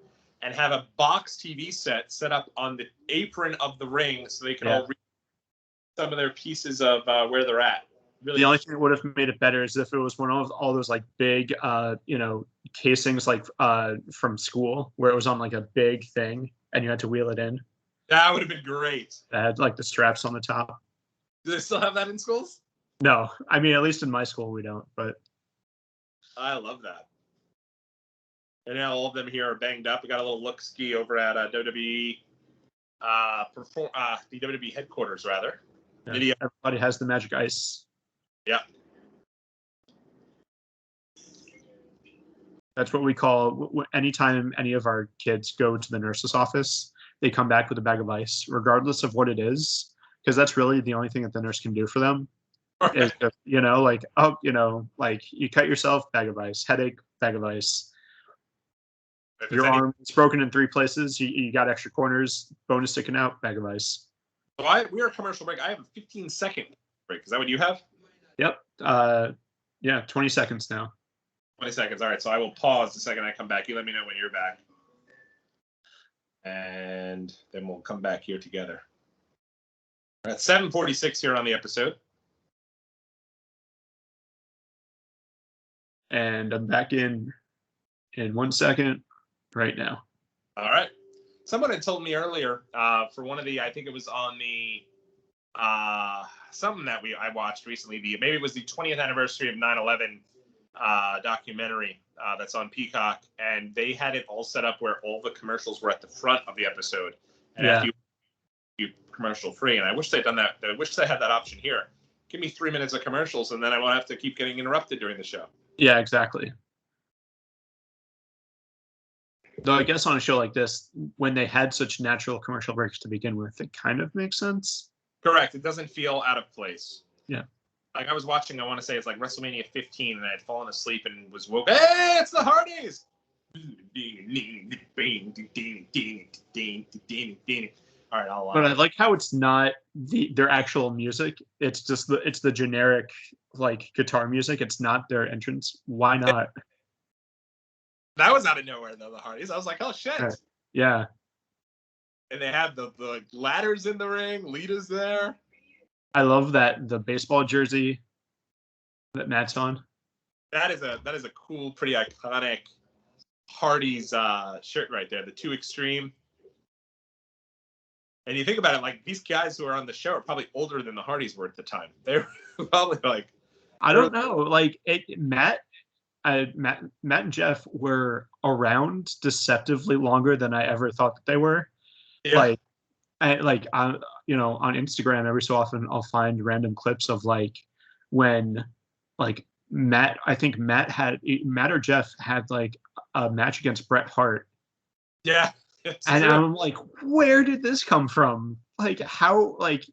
and have a box TV set up on the apron of the ring so they can all read some of their pieces of where they're at. Really, the only thing that would have made it better is if it was one of all those like big, casings like from school where it was on like a big thing and you had to wheel it in. That would have been great. That had like the straps on the top. Do they still have that in schools? No, I mean, at least in my school we don't, but I love that. And now all of them here are banged up. We got a little look-ski over at WWE, the WWE headquarters, rather. Yeah, everybody has the magic ice. Yeah. That's what we call anytime any of our kids go to the nurse's office, they come back with a bag of ice, regardless of what it is, because that's really the only thing that the nurse can do for them. Right. Is just, like you cut yourself, bag of ice, headache, bag of ice. Your arm is broken in 3 places, you got extra corners, bone is sticking out, bag of ice. So we're a commercial break. I have a 15-second break. Is that what you have? Yep. 20 seconds now. 20 seconds. All right. So I will pause the second I come back. You let me know when you're back. And then we'll come back here together. We're at 7:46 here on the episode. And I'm back in 1 second right now. All right. Someone had told me earlier for one of the, I think it was on the something that I watched recently. Maybe it was the 20th anniversary of 9/11 documentary that's on Peacock, and they had it all set up where all the commercials were at the front of the episode, and after you commercial free. And I wish they'd done that. I wish they had that option here. Give me 3 minutes of commercials, and then I won't have to keep getting interrupted during the show. Yeah, exactly. Though I guess on a show like this, when they had such natural commercial breaks to begin with, it kind of makes sense. Correct. It doesn't feel out of place. Yeah. Like I was watching, I want to say it's like WrestleMania 15, and I had fallen asleep and was woke. Hey, it's the Hardys! All right, I'll. But I like how it's not their actual music. It's just the generic like guitar music. It's not their entrance. Why not? That was out of nowhere though. The Hardys. I was like, oh shit. Yeah. And they had the ladders in the ring. Lita's there. I love that the baseball jersey that Matt's on. That is a cool, pretty iconic Hardy's shirt right there. The 2 Extreme. And you think about it, like these guys who are on the show are probably older than the Hardys were at the time. They were probably like. I don't know. Like Matt and Jeff were around deceptively longer than I ever thought that they were. Yeah. On Instagram every so often I'll find random clips of like when like Matt or Jeff had like a match against Bret Hart Yeah, it's And true. I'm like, where did this come from? Like, how, like,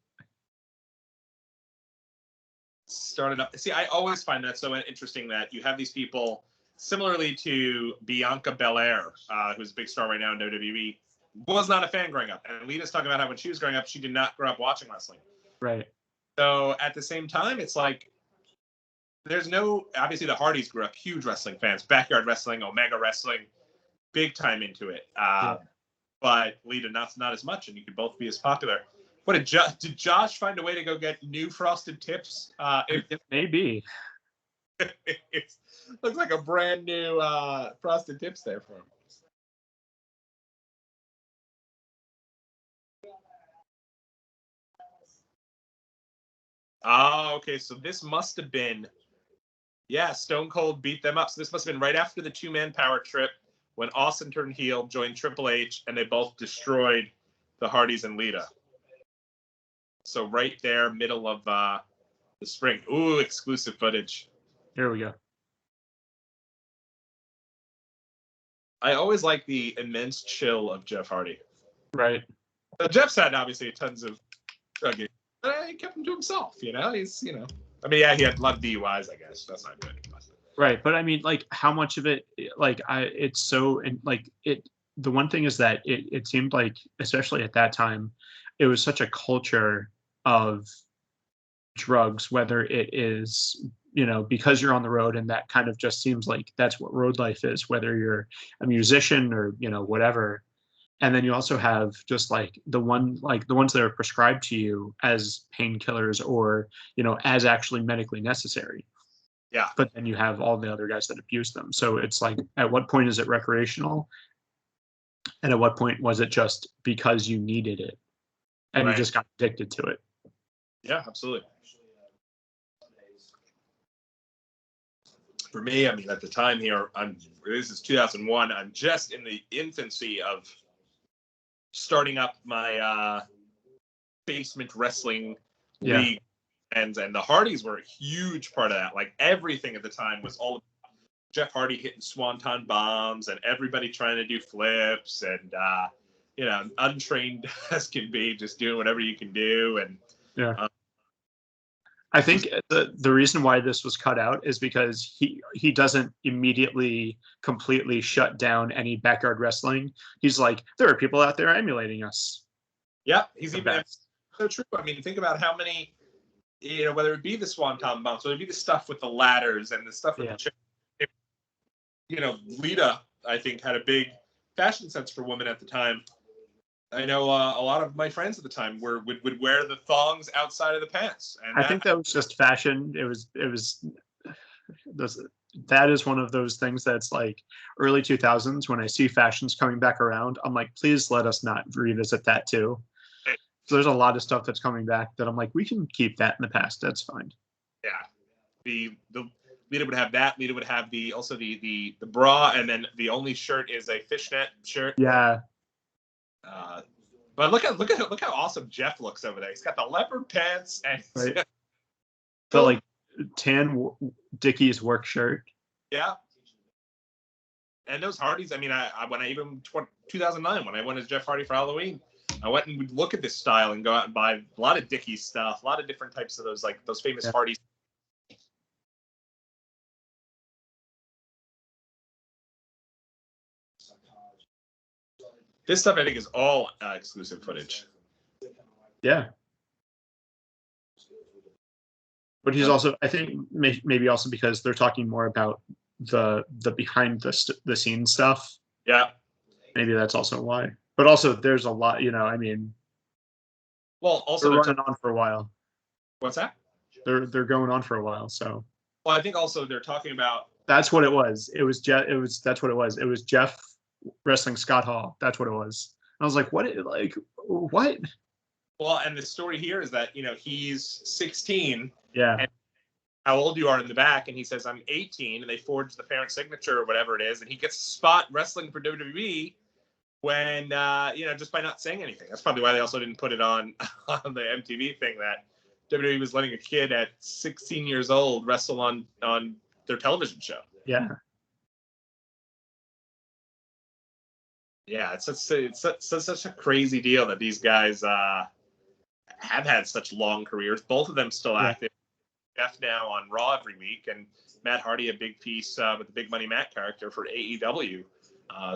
Started up. See, I always find that so interesting that you have these people, similarly to Bianca Belair, who's a big star right now in WWE, was not a fan growing up. And Lita's talking about how when she was growing up, she did not grow up watching wrestling. right. So at the same time, it's like there's no, obviously the Hardys grew up huge wrestling fans, backyard wrestling, Omega wrestling, big time into it. Yeah. But Lita not as much, and you could both be as popular. What did Josh find a way to go get new frosted tips? It may be. It looks like a brand new frosted tips there for him. Oh, okay. So this must have been, yeah, Stone Cold beat them up. So this must have been right after the two-man power trip when Austin turned heel, joined Triple H, and they both destroyed the Hardys and Lita. So right there, middle of the spring. Ooh, exclusive footage. Here we go. I always like the immense chill of Jeff Hardy. Right. Jeff's had obviously tons of drug use, but he kept him to himself. He's I mean, yeah, he had a lot of DUIs. I guess that's not good. Right. But I mean, like, how much of it, like, it's so, and like, the one thing is that it seemed like, especially at that time, it was such a culture of drugs, whether it is, because you're on the road, and that kind of just seems like that's what road life is, whether you're a musician or, whatever. And then you also have just like the ones that are prescribed to you as painkillers or, as actually medically necessary. Yeah. But then you have all the other guys that abuse them. So it's like, at what point is it recreational? And at what point was it just because you needed it and you Right. just got addicted to it? Yeah, absolutely. For me, I mean, at the time here, this is 2001. I'm just in the infancy of starting up my basement wrestling league, and the Hardys were a huge part of that. Like everything at the time was all Jeff Hardy hitting swanton bombs and everybody trying to do flips and untrained as can be, just doing whatever you can do. And yeah. I think the reason why this was cut out is because he doesn't immediately completely shut down any backyard wrestling. He's like, there are people out there emulating us. Yeah, he's even so true. I mean, think about how many, whether it be the swanton bombs, whether it be the stuff with the ladders and the stuff with the chair. Lita, I think, had a big fashion sense for women at the time. I know a lot of my friends at the time would wear the thongs outside of the pants. And I think that was just fashion. That is one of those things that's like early 2000s. When I see fashions coming back around, I'm like, please let us not revisit that too. So there's a lot of stuff that's coming back that I'm like, we can keep that in the past. That's fine. Yeah, the Lita would have that. Lita would have the bra, and then the only shirt is a fishnet shirt. Yeah. But look how awesome Jeff looks over there. He's got the leopard pants and right. The like tan Dickies work shirt. Yeah. And those Hardys. I mean, when I even 2009 when I went as Jeff Hardy for Halloween, I went and would look at this style and go out and buy a lot of Dickies stuff, a lot of different types of those famous Hardys. This stuff, I think, is all exclusive footage. Yeah. But he's also, I think, maybe also because they're talking more about the behind the scenes stuff. Yeah. Maybe that's also why. But also, there's a lot, I mean. Well, also they're running on for a while. What's that? They're going on for a while, so. Well, I think also they're talking about. That's what it was. That's what it was. It was Jeff wrestling Scott Hall. That's what it was. And I was like, what? What? Well, and the story here is that he's 16. Yeah. And how old you are in the back, and he says I'm 18, and they forge the parent signature or whatever it is, and he gets a spot wrestling for WWE when just by not saying anything. That's probably why they also didn't put it on the MTV thing that WWE was letting a kid at 16 years old wrestle on their television show. Yeah. Yeah, such a crazy deal that these guys have had such long careers. Both of them still Yeah. active. Jeff now on Raw every week, and Matt Hardy a big piece with the Big Money Matt character for AEW.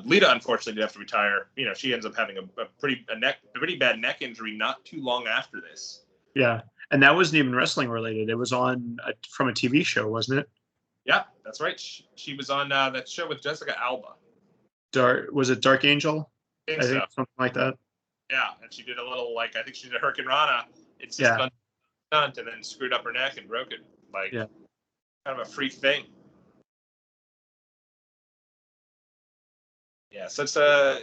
Lita unfortunately did have to retire. You know, she ends up having a pretty bad neck injury not too long after this. Yeah, and that wasn't even wrestling related. It was from a TV show, wasn't it? Yeah, that's right. She was on that show with Jessica Alba. Was it Dark Angel? I think I so. think something like that. Yeah, and she did a little I think she did a Hurricane Rana. Insisted Yeah. on stunt and then screwed up her neck and broke it. Yeah. Kind of a freak thing. Yeah, such a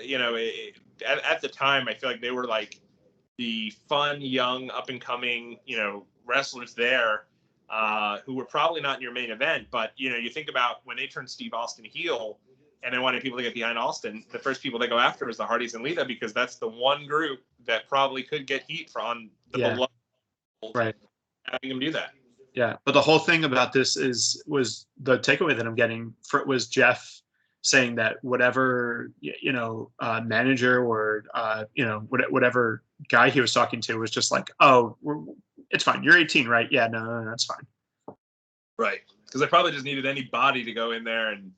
at the time I feel like they were like the fun, young, up and coming wrestlers there who were probably not in your main event, but you think about when they turned Steve Austin heel and they wanted people to get behind Austin, the first people they go after was the Hardys and Lita because that's the one group that probably could get heat on the below, right, having them do that. Yeah, but the whole thing about this was the takeaway that I'm getting was Jeff saying that whatever manager or whatever guy he was talking to was just like, oh, it's fine, you're 18, right? Yeah, no, that's fine. Right, because they probably just needed any body to go in there and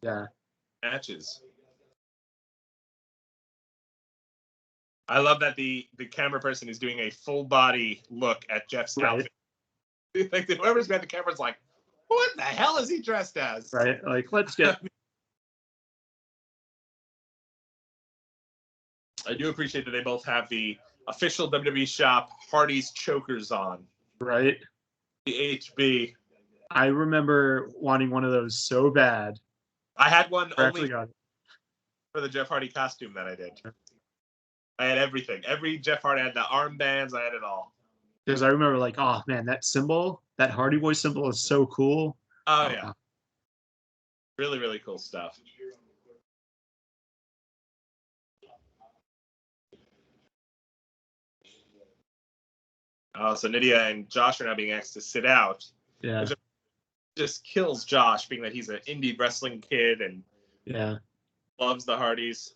matches. I love that the camera person is doing a full body look at Jeff's outfit. Like whoever's got the camera's like, what the hell is he dressed as? Right, like let's get. I do appreciate that they both have the official WWE shop Hardy's chokers on. Right. The HB. I remember wanting one of those so bad. I had one only got it. For the Jeff Hardy costume that I did. I had everything. Every Jeff Hardy, I had the armbands, I had it all. Because I remember like, oh man, that symbol, that Hardy Boy symbol is so cool. Oh yeah. Really, really cool stuff. So Nydia and Josh are now being asked to sit out. Yeah. Which just kills Josh, being that he's an indie wrestling kid and loves the Hardys.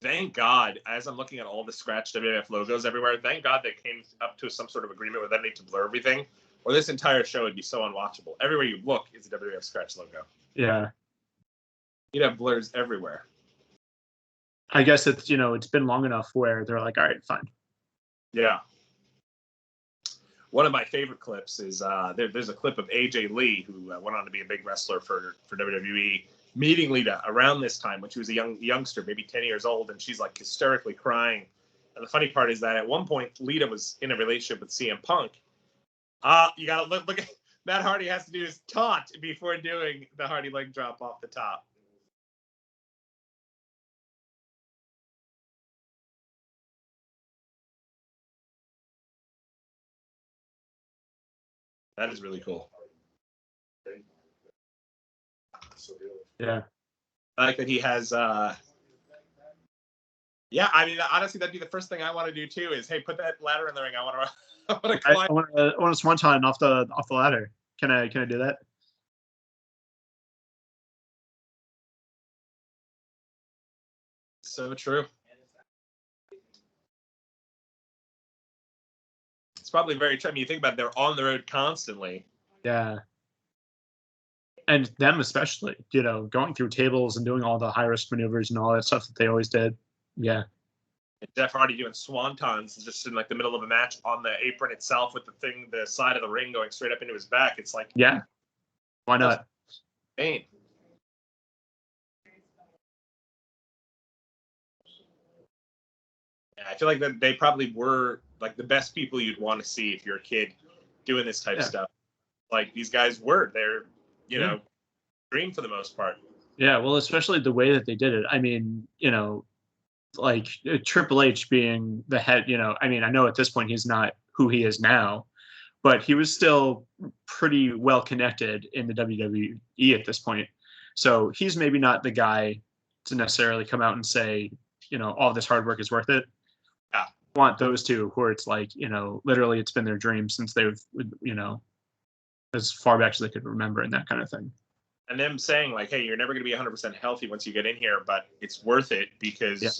Thank God, as I'm looking at all the scratched WWF logos everywhere, thank God they came up to some sort of agreement with them to blur everything, or this entire show would be so unwatchable. Everywhere you look is a WWF scratch logo. Yeah. You'd have blurs everywhere. I guess it's been long enough where they're like, all right, fine. Yeah. One of my favorite clips is there's a clip of AJ Lee, who went on to be a big wrestler for WWE, meeting Lita around this time when she was a youngster, maybe 10 years old, and she's like hysterically crying. And the funny part is that at one point, Lita was in a relationship with CM Punk. You got to look at Matt Hardy has to do his taunt before doing the Hardy leg drop off the top. That is really cool. Yeah. I like that he has yeah, I mean, honestly, that'd be the first thing I want to do too. Is hey, put that ladder in the ring. I want to climb. I want to swanton off the ladder. Can I do that? So true. It's probably very true. I mean, you think about it, they're on the road constantly. Yeah. And them especially, going through tables and doing all the high risk maneuvers and all that stuff that they always did. Yeah. And Jeff Hardy doing swantons just in like the middle of a match on the apron itself with the side of the ring going straight up into his back. It's like, yeah, why not? Pain. I feel like that they probably were like the best people you'd want to see if you're a kid doing this type of stuff. Like these guys were, they're, green for the most part. Yeah, well, especially the way that they did it. I mean, like Triple H being the head, I mean, I know at this point he's not who he is now, but he was still pretty well connected in the WWE at this point. So he's maybe not the guy to necessarily come out and say, all this hard work is worth it. Yeah. I want those two where it's like, literally it's been their dream since they've, as far back as they could remember and that kind of thing. and them saying like, hey, you're never going to be 100% healthy once you get in here, but it's worth it because you're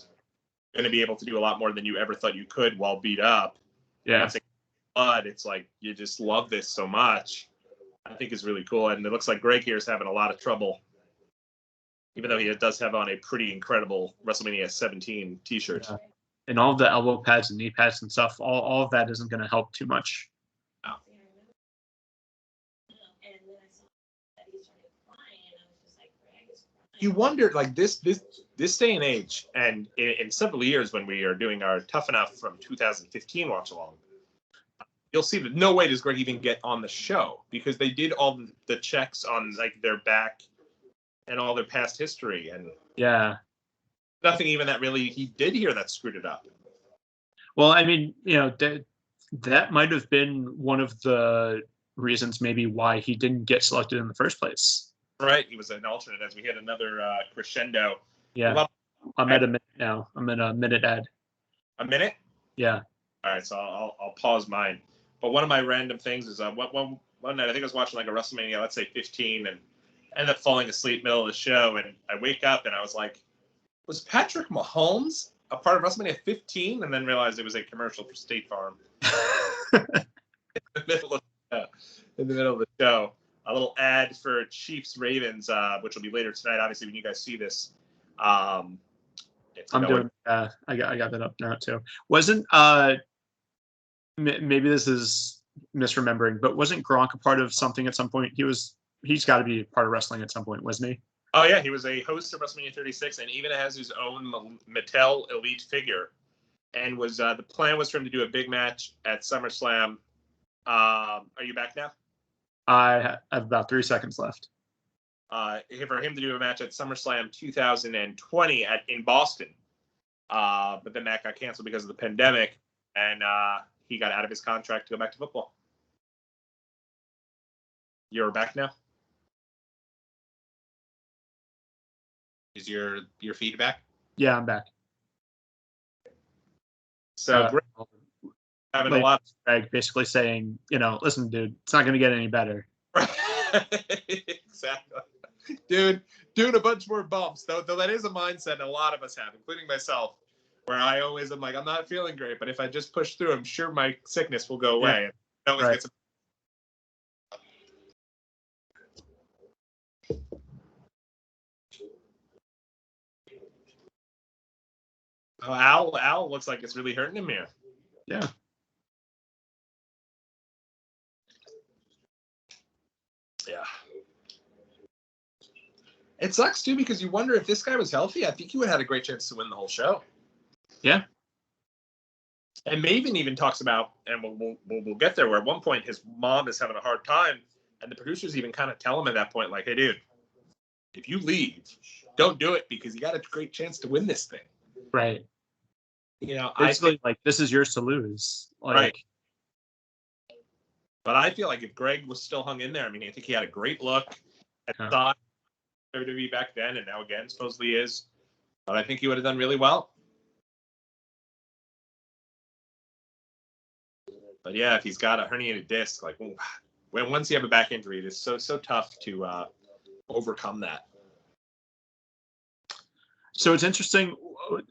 going to be able to do a lot more than you ever thought you could while beat up. Yeah. Once it blood, it's like you just love this so much. I think is really cool, and it looks like Greg here is having a lot of trouble, even though he does have on a pretty incredible WrestleMania 17 T-shirt. Yeah. And all the elbow pads and knee pads and stuff, all of that isn't going to help too much. No. You wondered, like this day and age, and in several years when we are doing our Tough Enough from 2015 watch along, you'll see that no way does Greg even get on the show because they did all the checks on like their back and all their past history, and nothing even that really he did here that screwed it up. Well, I mean, that might have been one of the reasons maybe why he didn't get selected in the first place. Right, he was an alternate as we hit another crescendo. Yeah, I'm at a minute now. I'm in a minute ad. A minute? Yeah. All right, so I'll pause mine. But one of my random things is one night I think I was watching like a WrestleMania, let's say 15, and ended up falling asleep middle of the show, and I wake up and I was like, was Patrick Mahomes a part of WrestleMania 15? And then realized it was a commercial for State Farm. In the middle of the show. A little ad for Chiefs Ravens, which will be later tonight. Obviously, when you guys see this, I'm doing. I got that up now too. Wasn't maybe this is misremembering, but wasn't Gronk a part of something at some point? He's got to be part of wrestling at some point, wasn't he? Oh yeah, he was a host of WrestleMania 36, and even has his own Mattel Elite figure. And was the plan was for him to do a big match at SummerSlam. Are you back now? I have about 3 seconds left. For him to do a match at SummerSlam 2020 in Boston. But then that got canceled because of the pandemic, and he got out of his contract to go back to football. You're back now? Is your feedback? Yeah, I'm back. So Greg, having a lot. Greg basically saying, listen, dude, it's not going to get any better. Exactly. Dude, doing a bunch more bumps, though that is a mindset a lot of us have, including myself, where I always am like, I'm not feeling great, but if I just push through, I'm sure my sickness will go away. Yeah. And gets Al looks like it's really hurting him here. Yeah. Yeah. It sucks too because you wonder if this guy was healthy. I think he would have had a great chance to win the whole show. Yeah. And Maven even talks about, and we'll get there, where at one point his mom is having a hard time, and the producers even kind of tell him at that point, like, hey, dude, if you leave, don't do it because you got a great chance to win this thing. Right. Basically, I think like this is yours to lose. Right. But I feel like if Greg was still hung in there, I mean, I think he had a great look at the time. WWE back then, and now again, supposedly is. But I think he would have done really well. But yeah, if he's got a herniated disc, like once you have a back injury, it is so tough to overcome that. So it's interesting.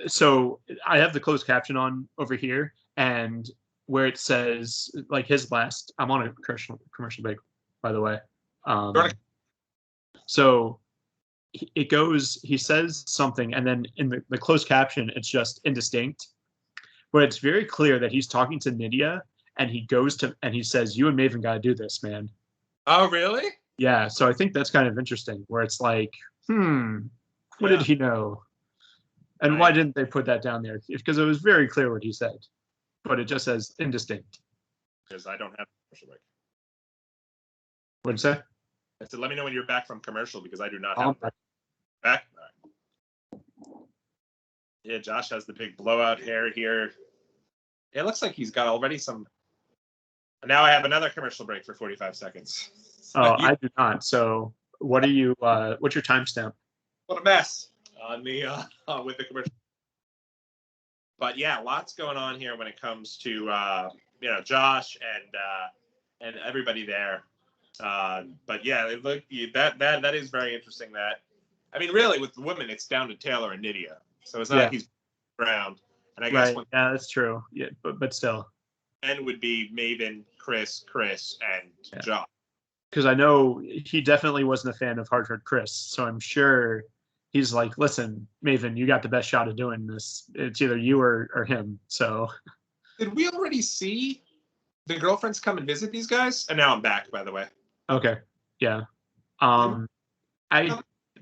So I have the closed caption on over here, and where it says like his last. I'm on a commercial break, by the way. So it goes. He says something, and then in the closed caption, it's just indistinct, but it's very clear that he's talking to Nydia. And he goes to and he says, "You and Maven got to do this, man." Oh, really? Yeah. So I think that's kind of interesting. Where it's like, what did he know? And why didn't they put that down there? Because it was very clear what he said, but it just says indistinct. Because I don't have commercial break. What'd you say? I said, let me know when you're back from commercial because I do not have back. All right. Yeah, Josh has the big blowout hair here. It looks like he's got already some. Now I have another commercial break for 45 seconds. I do not. So what are you? What's your timestamp? What a mess on the with the commercial. But yeah, lots going on here when it comes to Josh and everybody there. But yeah, look, that is very interesting. That I mean, really, with the women, it's down to Taylor and Nydia, so it's not like he's around. And I guess right. Yeah, that's true. Yeah, but still, men would be Maven, Chris, and Josh. Because I know he definitely wasn't a fan of Hartford Chris, so I'm sure he's like, listen, Maven, you got the best shot of doing this. It's either you or him. So did we already see the girlfriends come and visit these guys? And now I'm back, by the way. Okay. Yeah.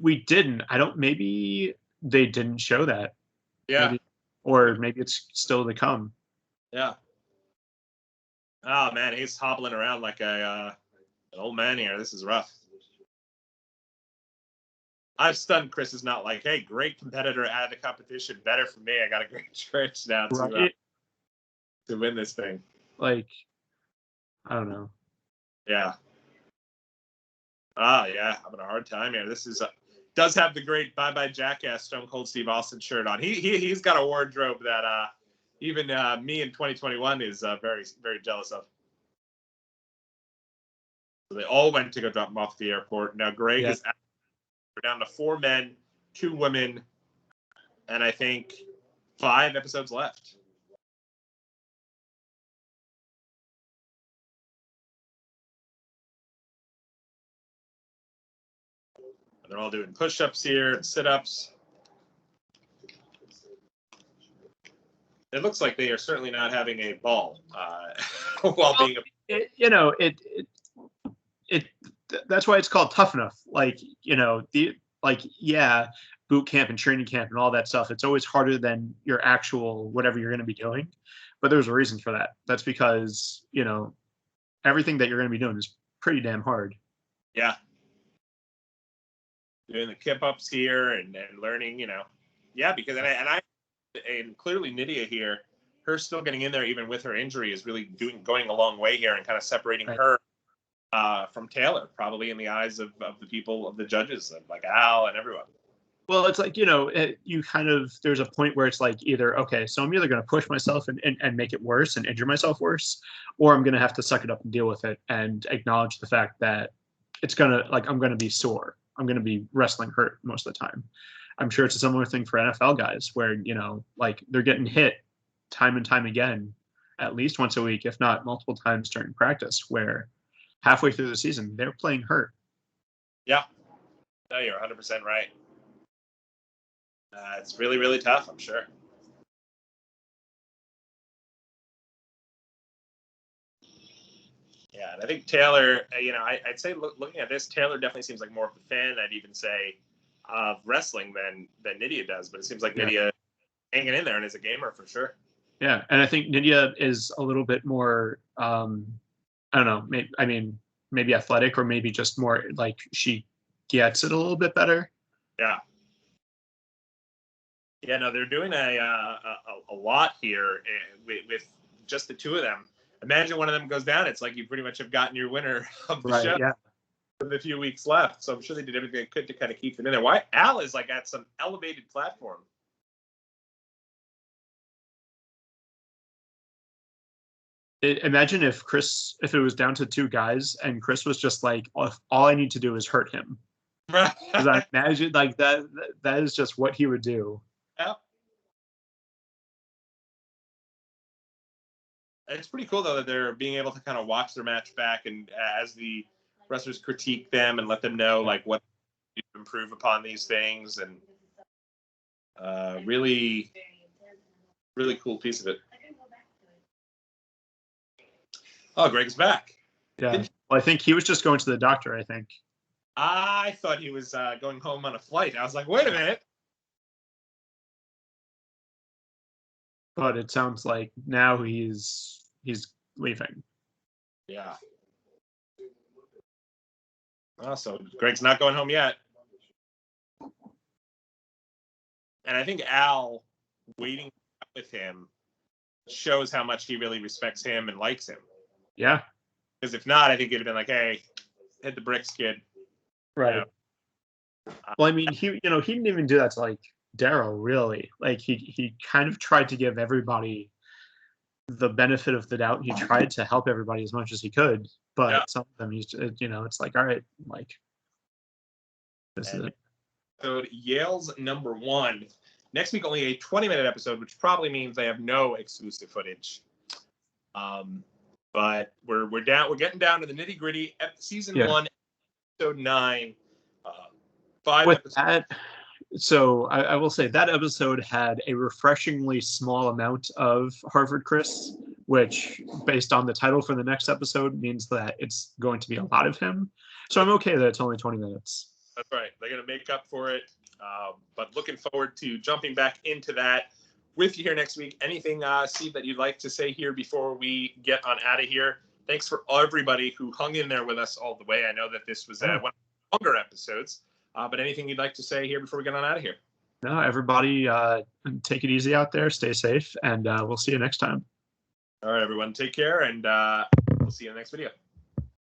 We didn't. I don't. Maybe they didn't show that. Yeah. Maybe it's still to come. Yeah. Oh man, he's hobbling around like an old man here. This is rough. I'm stunned. Chris is not like, hey, great competitor out of the competition. Better for me. I got a great church now to win this thing. Like, I don't know. Yeah. Yeah. I'm having a hard time here. This is does have the great Bye Bye Jackass Stone Cold Steve Austin shirt on. He's got a wardrobe that even me in 2021 is very, very jealous of. So they all went to go drop him off at the airport. Now Greg is out. We're down to 4 men, 2 women, and I think 5 episodes left. And they're all doing push-ups here and sit-ups. It looks like they are certainly not having a ball while being that's why it's called Tough Enough. Like, boot camp and training camp and all that stuff. It's always harder than your actual whatever you're going to be doing. But there's a reason for that. That's because, everything that you're going to be doing is pretty damn hard. Yeah. Doing the kip ups here and learning, because and clearly Nydia here, her still getting in there even with her injury is really going a long way here and kind of separating her from Taylor, probably in the eyes of the people, of the judges, like Al and everyone. Well, it's like, you kind of, there's a point where it's like either, okay, so I'm either going to push myself and make it worse and injure myself worse, or I'm going to have to suck it up and deal with it and acknowledge the fact that it's going to, like, I'm going to be sore. I'm going to be wrestling hurt most of the time. I'm sure it's a similar thing for NFL guys where, like they're getting hit time and time again, at least once a week, if not multiple times during practice, where halfway through the season, they're playing hurt. Yeah. No, you're 100% right. It's really, really tough, I'm sure. Yeah, and I think Taylor, I'd say looking at this, Taylor definitely seems like more of a fan, I'd even say, of wrestling than Nydia does. But it seems like Nydia hanging in there and is a gamer for sure. Yeah, and I think Nydia is a little bit more, I don't know, maybe athletic or maybe just more like she gets it a little bit better. Yeah. Yeah, no, they're doing a lot here with just the 2 of them. Imagine one of them goes down. It's like you pretty much have gotten your winner of the show with a few weeks left. So I'm sure they did everything they could to kind of keep them in there. Why Al is like at some elevated platform. Imagine if it was down to 2 guys and Chris was just like, all I need to do is hurt him. Because I imagine like that is just what he would do. Yeah. It's pretty cool though that they're being able to kind of watch their match back and as the wrestlers critique them and let them know like what to improve upon these things, and really, really cool piece of it. Oh, Greg's back. Yeah. Well, I think he was just going to the doctor, I think. I thought he was going home on a flight. I was like, wait a minute. But it sounds like now he's leaving. Yeah. Oh, so Greg's not going home yet. And I think Al waiting with him shows how much he really respects him and likes him. Yeah. Because if not, I think he'd have been like, hey, hit the bricks, kid. Right. Well, I mean, he didn't even do that to like Daryl, really. Like he kind of tried to give everybody the benefit of the doubt. He tried to help everybody as much as he could. But some of them, it's like, all right, like, this is it. So Yale's #1. Next week, only a 20-minute episode, which probably means they have no exclusive footage. But we're getting down to the nitty gritty. Season 1, episode 9. 5 With episodes. that, so I will say that episode had a refreshingly small amount of Harvard Chris, which, based on the title for the next episode, means that it's going to be a lot of him. So I'm okay that it's only 20 minutes. That's right. They're going to make up for it. But looking forward to jumping back into that with you here next week. Anything, Steve, that you'd like to say here before we get on out of here? Thanks for everybody who hung in there with us all the way. I know that this was one of the longer episodes. But anything you'd like to say here before we get on out of here? No, everybody, take it easy out there. Stay safe, and we'll see you next time. All right, everyone. Take care, and we'll see you in the next video.